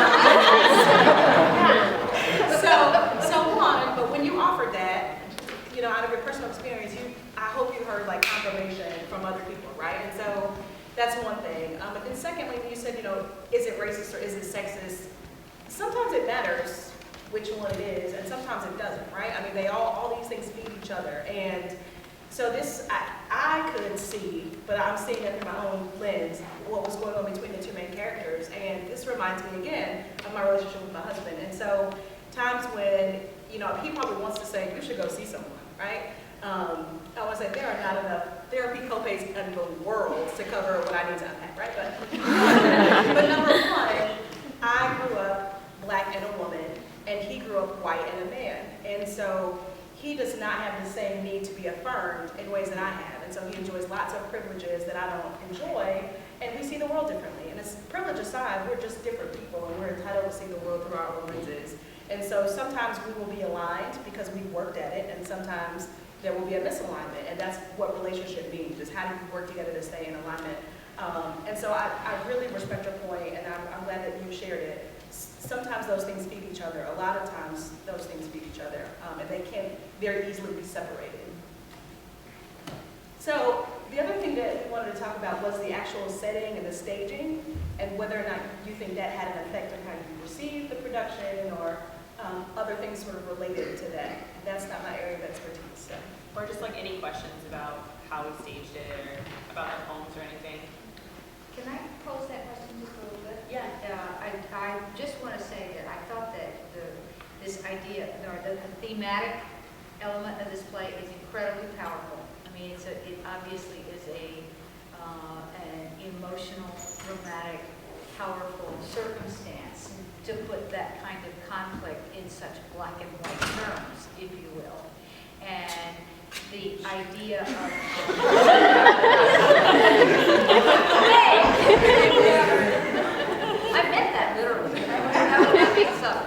one, but when you offered that, you know, out of your personal experience, I hope you heard like confirmation from other people, right? And so that's one thing. But then secondly, when you said, you know, is it racist or is it sexist? Sometimes it matters which one it is, and sometimes it doesn't, right? I mean, all these things feed each other, and so this, I could see, but I'm seeing it through my own lens, what was going on between the two main characters. And this reminds me again of my relationship with my husband. And so times when, you know, he probably wants to say, you should go see someone, right? I want to say there are not enough therapy copays in the world to cover what I need to unpack, right? But number one, I grew up Black and a woman, and he grew up white and a man. And so he does not have the same need to be affirmed in ways that I have. And so he enjoys lots of privileges that I don't enjoy, and we see the world differently. And it's privilege aside, we're just different people, and we're entitled to see the world through our own lenses. And so sometimes we will be aligned because we worked at it, and sometimes there will be a misalignment, and that's what relationship means, is how do you work together to stay in alignment. And so I really respect your point, and I'm glad that you shared it. Sometimes those things feed each other. A lot of times those things feed each other, and they can very easily be separated. So the other thing that we wanted to talk about was the actual setting and the staging, and whether or not you think that had an effect on how you received the production, or other things sort of related to that. That's not my area of expertise. So. Or just like any questions about how we staged it, or about the poems or anything. Can I pose that question just a little bit? Yeah. I just want to say that I thought that this idea, or the thematic element of this play is incredibly powerful. I mean, it obviously is an emotional, dramatic, powerful circumstance to put that kind of conflict in such black and white terms, if you will. And the idea of I meant that literally. That makes up.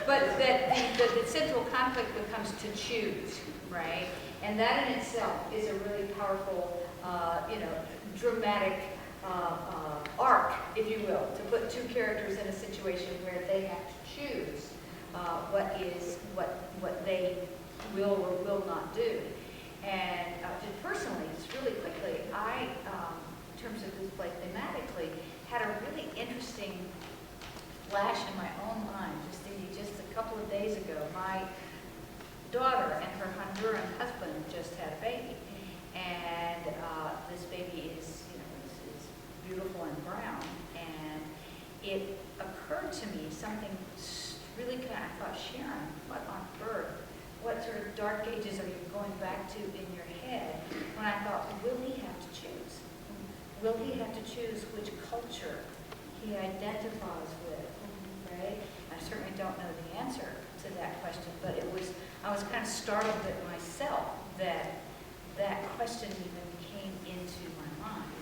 But that the central conflict becomes to choose, right? And that in itself is a really powerful, dramatic arc, if you will, to put two characters in a situation where they have to choose what they will or will not do. And just personally, just really quickly, I, in terms of this play thematically, had a really interesting flash in my own mind just a couple of days ago. My daughter and her Honduran husband just had a baby, and this baby is beautiful and brown, and it occurred to me something really kind of, I thought, Sharon, what on earth, what sort of dark ages are you going back to in your head, when I thought, will he have to choose? Will he have to choose which culture he identifies with, right? I certainly don't know the answer to that question, but I was kind of startled at myself that that question even came into my mind.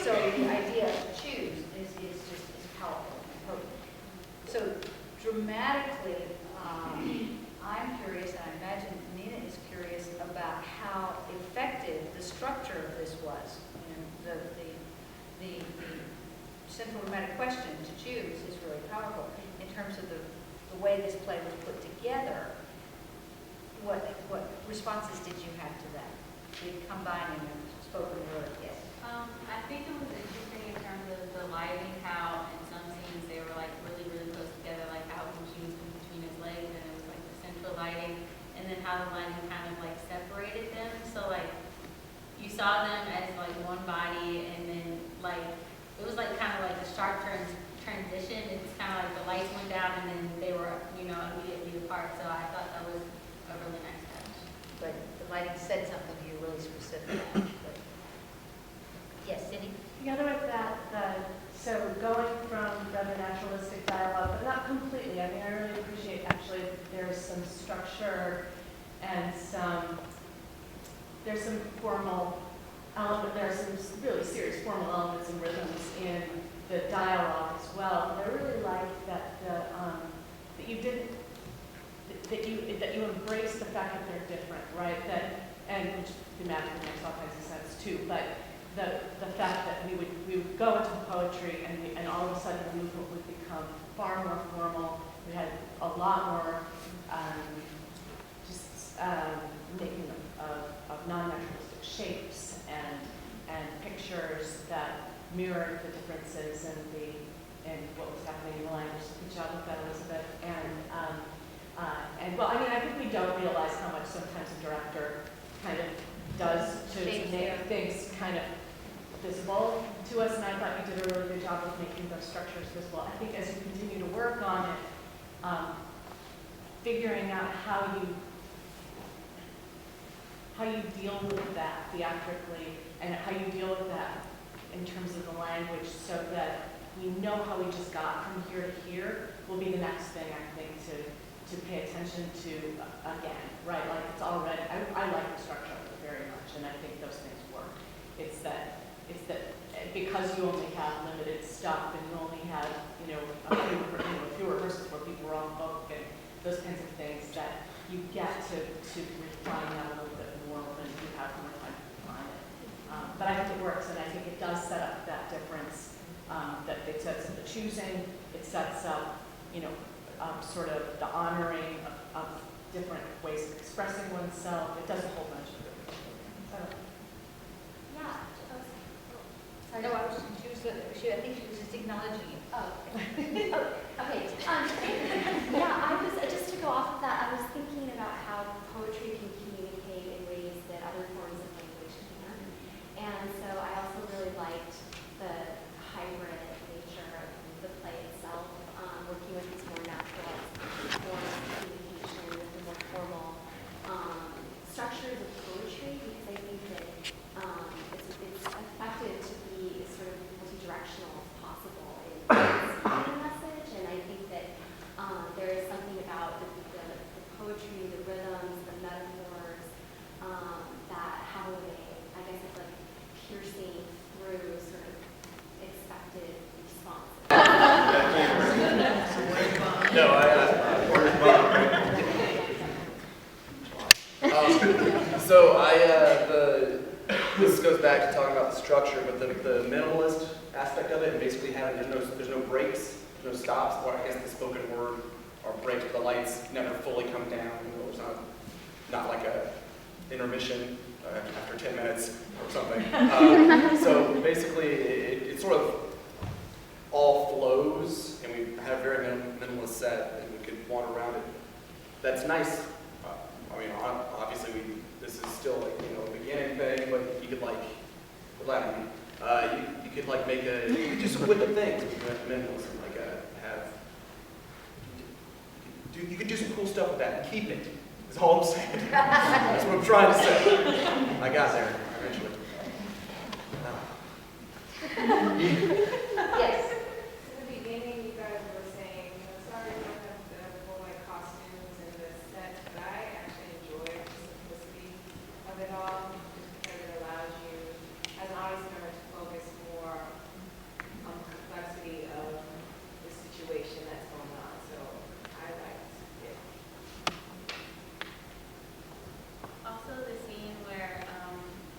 So the idea of choose is powerful and potent. So dramatically, I'm curious, and I imagine Nina is curious about how effective the structure of this was. The central dramatic question to choose is really powerful in terms of the way this play was put together. What responses did you have to that? The combining of spoken word, yes. I think it was interesting in terms of the lighting, how in some scenes they were like really, really close together, like how when she was in between his legs and it was like the central lighting, and then how the lighting kind of like separated them. So like you saw them as like one body, and then like it was like kind of like a sharp transition. It's kind of like the lights went down and then they were, immediately apart. So I thought that was a really nice touch. But the lighting said something to you really specific. dialogue as well. And I really liked that that you embrace the fact that they're different, right? And which thematically makes all kinds of sense too. But the fact that we would go into poetry and all of a sudden the movement would become far more formal. We had a lot more making of non-naturalistic shapes and pictures that mirrored the differences and what was happening in the language. Good job with that, Elizabeth. And well, I mean, I think we don't realize how much sometimes a director kind of does to make things kind of visible to us, and I thought you did a really good job of making those structures visible. I think as you continue to work on it, figuring out how you deal with that theatrically and how you deal with that in terms of the language so that we know how we just got from here to here will be the next thing, I think, to pay attention to again, right? Like it's already, I like the structure of it very much, and I think those things work. It's that because you only have limited stuff and you only have, a few rehearsals where people are on book and those kinds of things, that you get to refine that a little bit more when you have more time to refine it. But I think it works, and I think it does set up that difference, that it sets up the choosing, it sets up, sort of the honoring of different ways of expressing oneself. It does a whole bunch of different things. No, I was confused. I think she was just acknowledging you. Oh, okay. Just to go off of that, I was thinking about how poetry can communicate in ways that other forms of language can. And so I also really liked the hybrid nature of the play itself, working with these more natural forms of communication with the more formal structures of poetry, because I think that it's effective to be as sort of multi-directional as possible in speaking the message, and I think that there is something about the poetry, the rhythms, the metaphors that have a way, I guess, of like piercing through sort of expected responses. This goes back to talking about the structure, but the minimalist aspect of it, and basically having there's no breaks, there's no stops. Or I guess the spoken word are breaks, but the lights never fully come down. There's not like a intermission after 10 minutes or something. So basically, it sort of all flows, and we have a very minimalist set, and we could wander around it. That's nice. Obviously, this is still like a beginning thing, but you could you could like make just with the things with minimalism, you could do some cool stuff with that and keep it. Is all I'm saying. That's what I'm trying to say. I got there eventually. Yes. In the beginning, you guys were saying, sorry, we don't have the full costumes and the sets, but I actually enjoy the simplicity of it all, because it allows you, as an audience member, to focus more on the complexity of the situation that's going on. So I liked it. Also, the scene where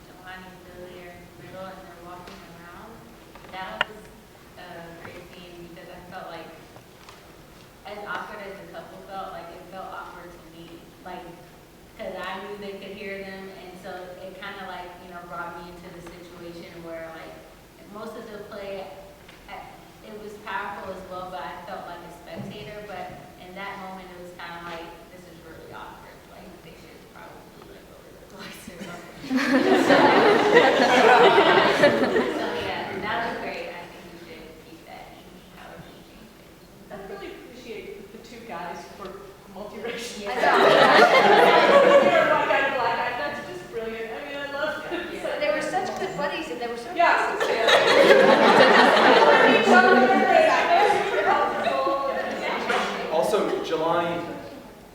Jelani and Billy are in the middle and they're walking around, that was a great scene because I felt like, as awkward as the couple felt, like it felt awkward to me, like, because I knew they could hear them, and so it kind of like, brought me into the situation where like, most of the play, it was powerful as well, but I felt like a spectator, but in that moment it was kind of like, this is really awkward, like they should probably like go to the place or something. So yeah, that was great. I think we should keep that in however we change it. I really appreciate the two guys for multiracial. Yeah. One guy and black guy. That's just brilliant. I mean, I love it. So they were such good buddies, and they were so Yes. Also, Jelani,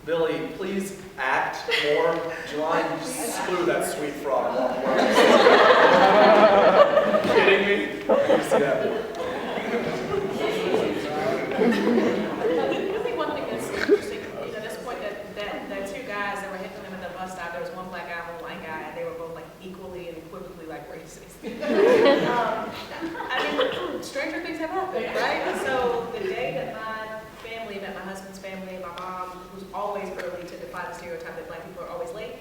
Billy, please act more. Jelani, you just slew that sweet frog. Kidding me? I need to see that. I mean, stranger things have happened, right? And so the day that my family met my husband's family, my mom, who's always early to defy the stereotype that black people are always late,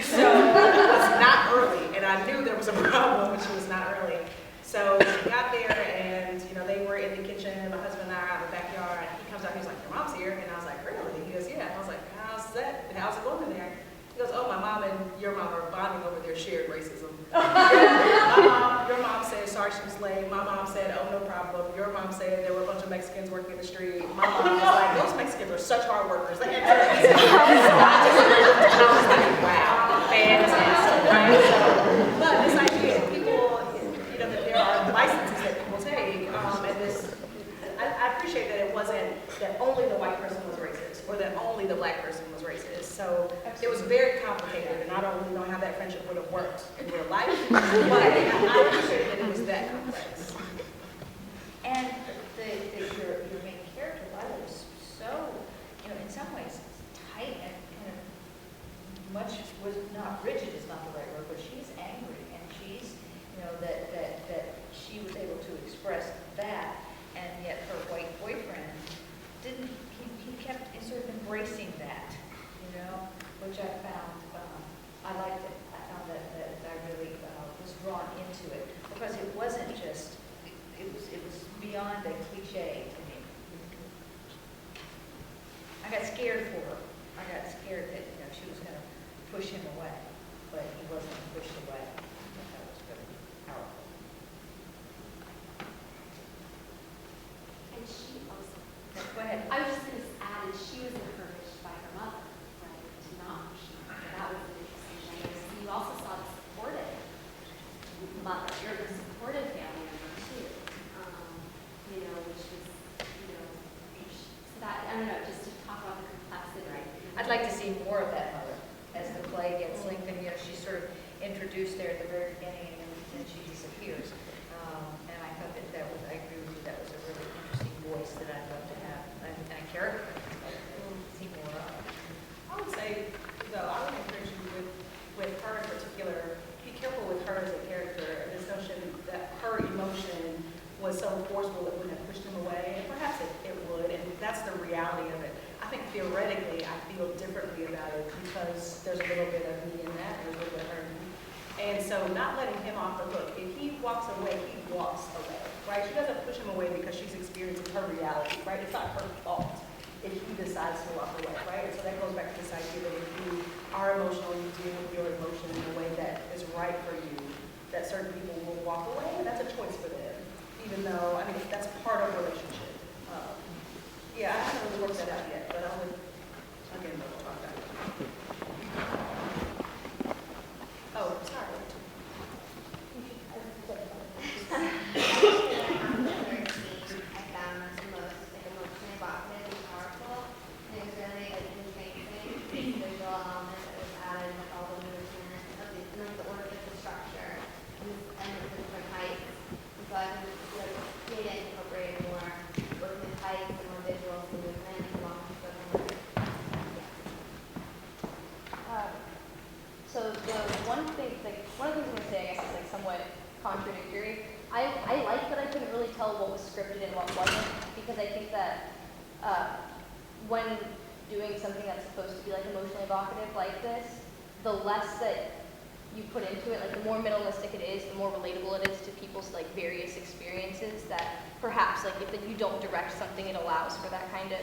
so was not early, and I knew there was a problem when she was not early. So she got there, and they were in the kitchen. My husband and I are out in the backyard. And he comes out. He's like, "Your mom's here," and I was like, "Really?" He goes, "Yeah." I was like, "How's that? How's it going in there?" He goes, "Oh, my mom and your mom are bonding over their shared racism. Your mom said, sorry she was late. My mom said, oh, no problem. Your mom said there were a bunch of Mexicans working in the street. My mom was like, those Mexicans are such hard workers." Like, I was like, wow, fantastic, right? So, but this idea of people, that there are licenses that people take, and this, I appreciate that it wasn't that only the white person was racist or that only the black person was racist. So it was very complicated, and I don't really know how that friendship would have worked in real life, but I appreciate that it was that complex. And your main character, Lila, was so, in some ways, tight and kind of much, was not rigid is not the right word, but she's angry, and she's, that she was able to express that, and yet her white boyfriend didn't, he kept sort of embracing that, which I found, I liked it. I found that I really was drawn into it, because it wasn't just, it was beyond a cliche to me. I got scared for her. I got scared that she was going to push him away, but he wasn't pushed away. I thought that was really powerful. And she also, Go ahead. I was just going to add, she was encouraged by her mother, right, to not push him. That was an interesting thing. So you also saw the supportive mother, or the supportive family member too, which was, so that, I don't know, just to talk about the complexity. Right. I'd like to see more of that mother as the play gets lengthened. She's sort of introduced there at the very beginning, and then she disappears. And I thought that was, I agree with you, that was a really interesting voice that I'd love to have, and a character I'd like to see more of. I would say, though, I would encourage you with her in particular, be careful with her as a character, and this notion that her emotion was so forceful it wouldn't have pushed him away, and perhaps it would, and that's the reality of it. I think theoretically I feel differently about it because there's a little bit of me in that, there's a little bit of her in me. And so not letting him off the hook. If he walks away, he walks away, right? She doesn't push him away because she's experiencing her reality, right? It's not her fault if he decides to walk away, right? And so that goes back to this idea that if you are emotional, you deal with your emotion in a way that is right for you, that certain people will walk away, and that's a choice for them. Even though, that's part of a relationship. Yeah, I haven't really worked that out yet, but I would, again, we'll talk about it. Oh, sorry. I found this most emotionally evocative and powerful. And it was really entrancing. This visual element that was added with all the movement of the order of the structure and the different heights. And so I think made it incorporate more both the heights and more visual movement along with the So one of the things I'm going to say, I guess, is somewhat contradictory. I like that I couldn't really tell what was scripted and what wasn't, because I think that when doing something that's supposed to be emotionally evocative like this, the less that you put into it, the more minimalistic it is, the more relatable it is to people's various experiences, that perhaps if you don't direct something, it allows for that kind of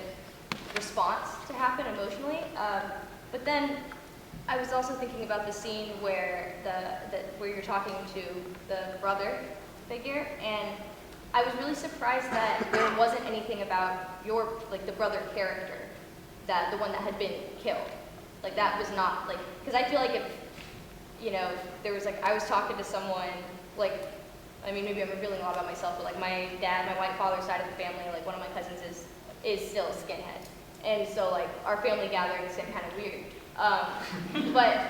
response to happen emotionally. But then I was also thinking about the scene where where you're talking to the brother figure, and I was really surprised that there wasn't anything about your the brother character, that the one that had been killed. That was not because I feel if there was I was talking to someone maybe I'm revealing a lot about myself, but my dad, my white father's side of the family, one of my cousins is still a skinhead, and so our family gatherings is kind of weird. But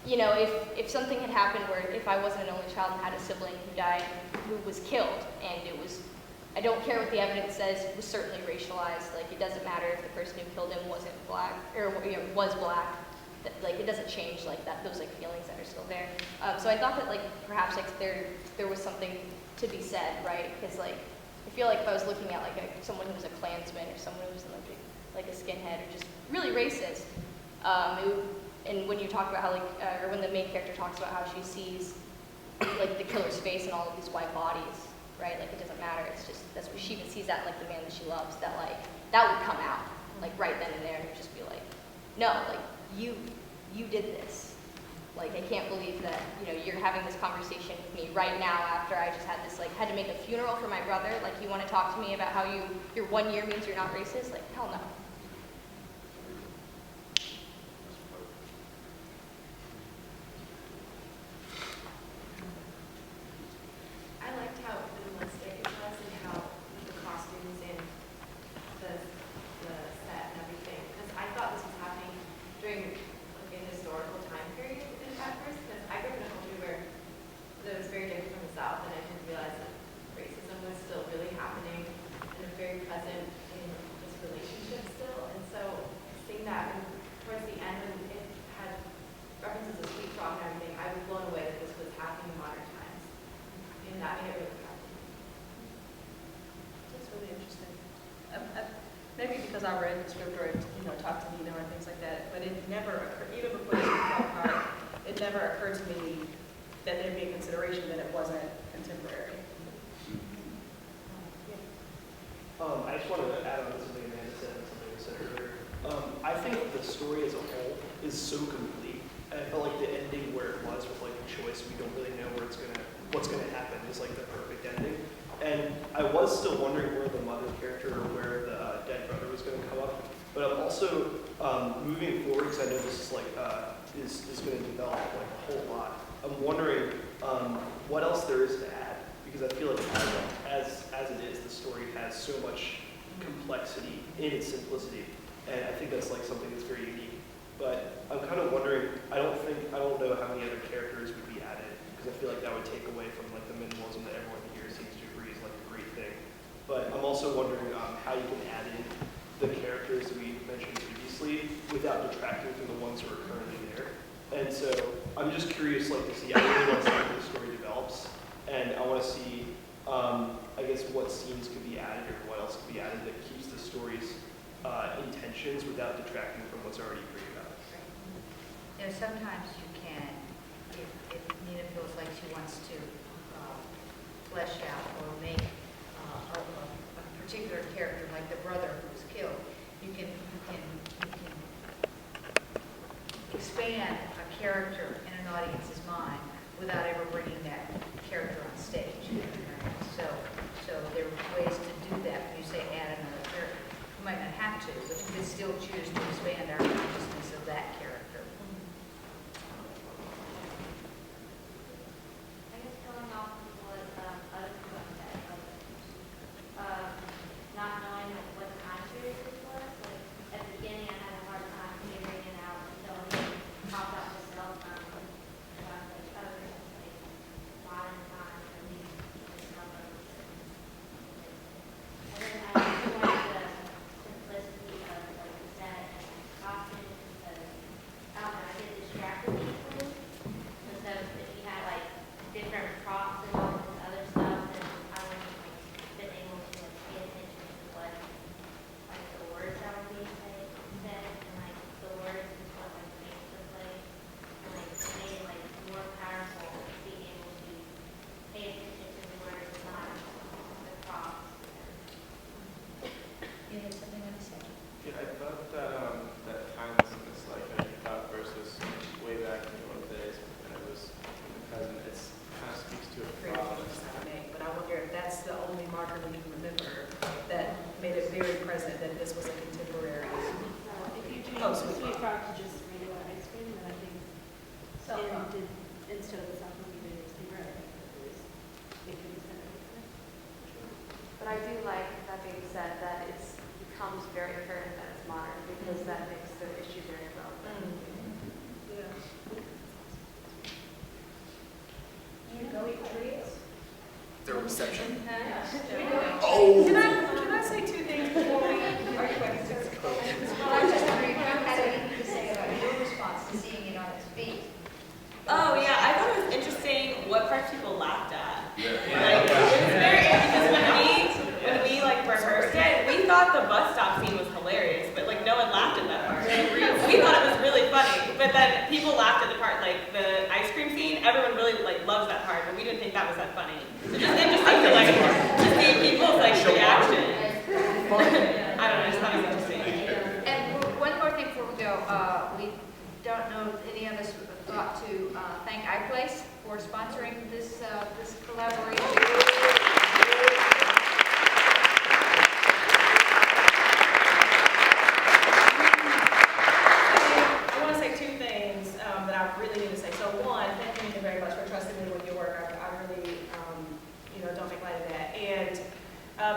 if something had happened where if I wasn't an only child and had a sibling who died, who was killed, and it was, I don't care what the evidence says, it was certainly racialized. It doesn't matter if the person who killed him wasn't black or was black. like it doesn't change like that, those like feelings that are still there. So I thought that like perhaps like there was something to be said, right? Because like I feel like if I was looking at like someone who was a Klansman or someone who was like a skinhead or just really racist, and when you talk about how like, or when the main character talks about how she sees like the killer's face in all of these white bodies, right? Like it doesn't matter. It's just that's what she even sees that in, like the man that she loves. That like that would come out like right then and there, and just be like, no, like you did this. Like I can't believe that you're having this conversation with me right now after I just had this like had to make a funeral for my brother. Like you want to talk to me about how your 1 year means you're not racist? Like hell no. I liked how minimalistic it was and how the costumes and the set and everything. Because I thought this was happening during like a historical time period at first. Because I grew up in a country where it was very different from the South, and I didn't realize that racism was still really happening and very present in this relationship still. And so seeing that towards the end when it had references of Sweet Talk and everything, I was blown away that this was happening in modern times. And that made it really happy. That's really interesting. Maybe because I read the script or talked to Nina and things like that, but it never occurred, even before this fell apart, it never occurred to me that there'd be a consideration that it wasn't contemporary. I just wanted to add on to something Amanda said and something I said earlier. I think the story as a whole is so complete. And I felt like the ending where it was with like the choice, we don't really know what's gonna happen is like the perfect ending. And I was still wondering where the mother character or where the dead brother was gonna come up. But I'm also moving forward because I know this is like is gonna develop like a whole lot. I'm wondering what else there is to add, because I feel like as it is, the story has so much complexity in its simplicity, and I think that's like something that's very unique. But I'm kind of wondering, I don't know how many other characters would be added, because I feel like that would take away from like the minimalism that everyone here seems to agree is like a great thing. But I'm also wondering how you can add in the characters that we mentioned previously without detracting from the ones who are currently there. And so I'm just curious, like, to see, I really want to see how the story develops, and I want to see, I guess, what scenes could be added or what else could be added that keeps the story's intentions without detracting from what's already pretty about it. Sometimes you can, if Nina feels like she wants to flesh out or make a particular character, like the brother who was killed, you can expand a character in an audience's mind without ever bringing that character on stage. So there are ways to do that when you say add another character. You might not have to, but you can still choose to expand our consciousness of that character. I guess going off of what other people said, not knowing what time period this was, like at the beginning I had a hard time figuring it out until he popped out his cell phone. And I was like, oh, this is like modern times, or at least his cell phone. And then I just wanted the simplicity of like the set and costumes because I don't know, I get distracted easily. And so if you had like different props and all this other stuff, then I wouldn't like been able to like pay attention to what like the words that were being said, and like the words is what like makes the play, and like made it like more powerful being able to pay attention to the words, not the props. You had something on the second? Yeah, I thought that timelessness, like that you thought versus way back in the old days when it was present, it's kind of speaks to a problem. But I wonder if that's the only marker we can remember that made it very present that this was a contemporary. If you do Oh, Sweet Talk to just regular ice cream, then I think Cell phone. instead of the cell phone, you did it right. It could be sent different. But I do like that being said that it becomes very apparent that it's modern because that makes the issue very relevant. Their reception. Oh! Can I say two things before we are questions? Well, I'm just wondering, I don't have anything to say about your response to Like, it was very because when we like rehearsed it, we thought the bus stop scene was hilarious, but like no one laughed at that part. We thought it was really funny, but then people laughed at the part like the ice cream scene. Everyone really like loves that part, but we didn't think that was that funny. So just interesting to like to see people's like reaction. I don't know, just thought it was interesting. And one more thing before we go, we don't know if any of us thought to thank iPlace for sponsoring this this collaboration. I want to say two things that I really need to say. So one, thank you very much for trusting me with your work. I really, don't make light of that. And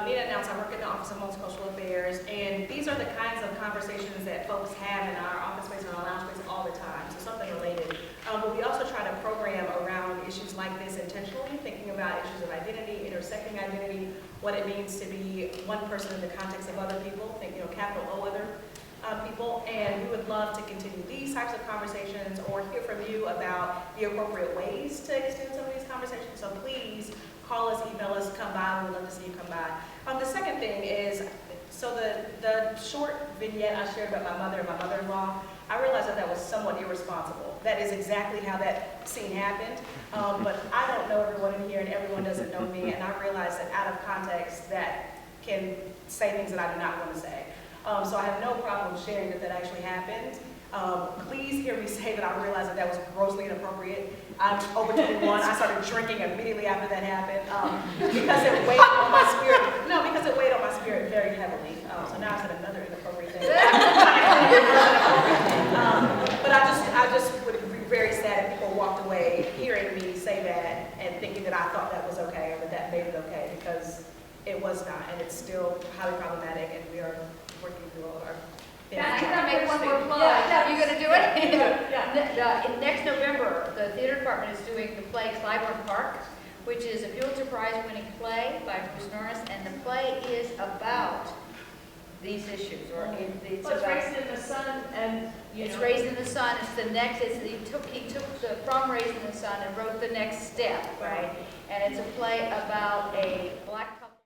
Nina announced I work in the Office of Multicultural Affairs, and these are the kinds of conversations that folks have in our office space and our lounge space all the time, so something related. But we also try to program around issues like this intentionally, thinking about issues of identity, intersecting identity, what it means to be one person in the context of other people, think, capital O other people, and we would love to continue these types of conversations or hear from you about the appropriate ways to extend some of these conversations, so please call us, email us, come by. We'd love to see you come by. The second thing is, so the short vignette I shared about my mother and my mother-in-law, I realized that was somewhat irresponsible. That is exactly how that scene happened, but I don't know everyone in here and everyone doesn't know me, and I realized that out of context that can say things that I do not want to say. So I have no problem sharing that actually happened. Please hear me say that I realized that was grossly inappropriate. I'm over 21. I started drinking immediately after that happened because it weighed on my spirit. No, because it weighed on my spirit very heavily. So now I said another inappropriate thing. But I just would be very sad if people walked away hearing me say that and thinking that I thought that was okay or that made it okay, because it was not, and it's still highly problematic, and we are working through all of our. Can I make one more plug? Yeah. You gonna do it? Yeah. Next November, the theater department is doing the play Clybourne Park, which is a Pulitzer Prize winning play by Bruce Norris, and the play is about these issues, or it's Well, it's about. Raised in the Sun, and It's Raised in the Sun. It's the next. He took from Raised in the Sun and wrote the next step, right? And it's a play about a black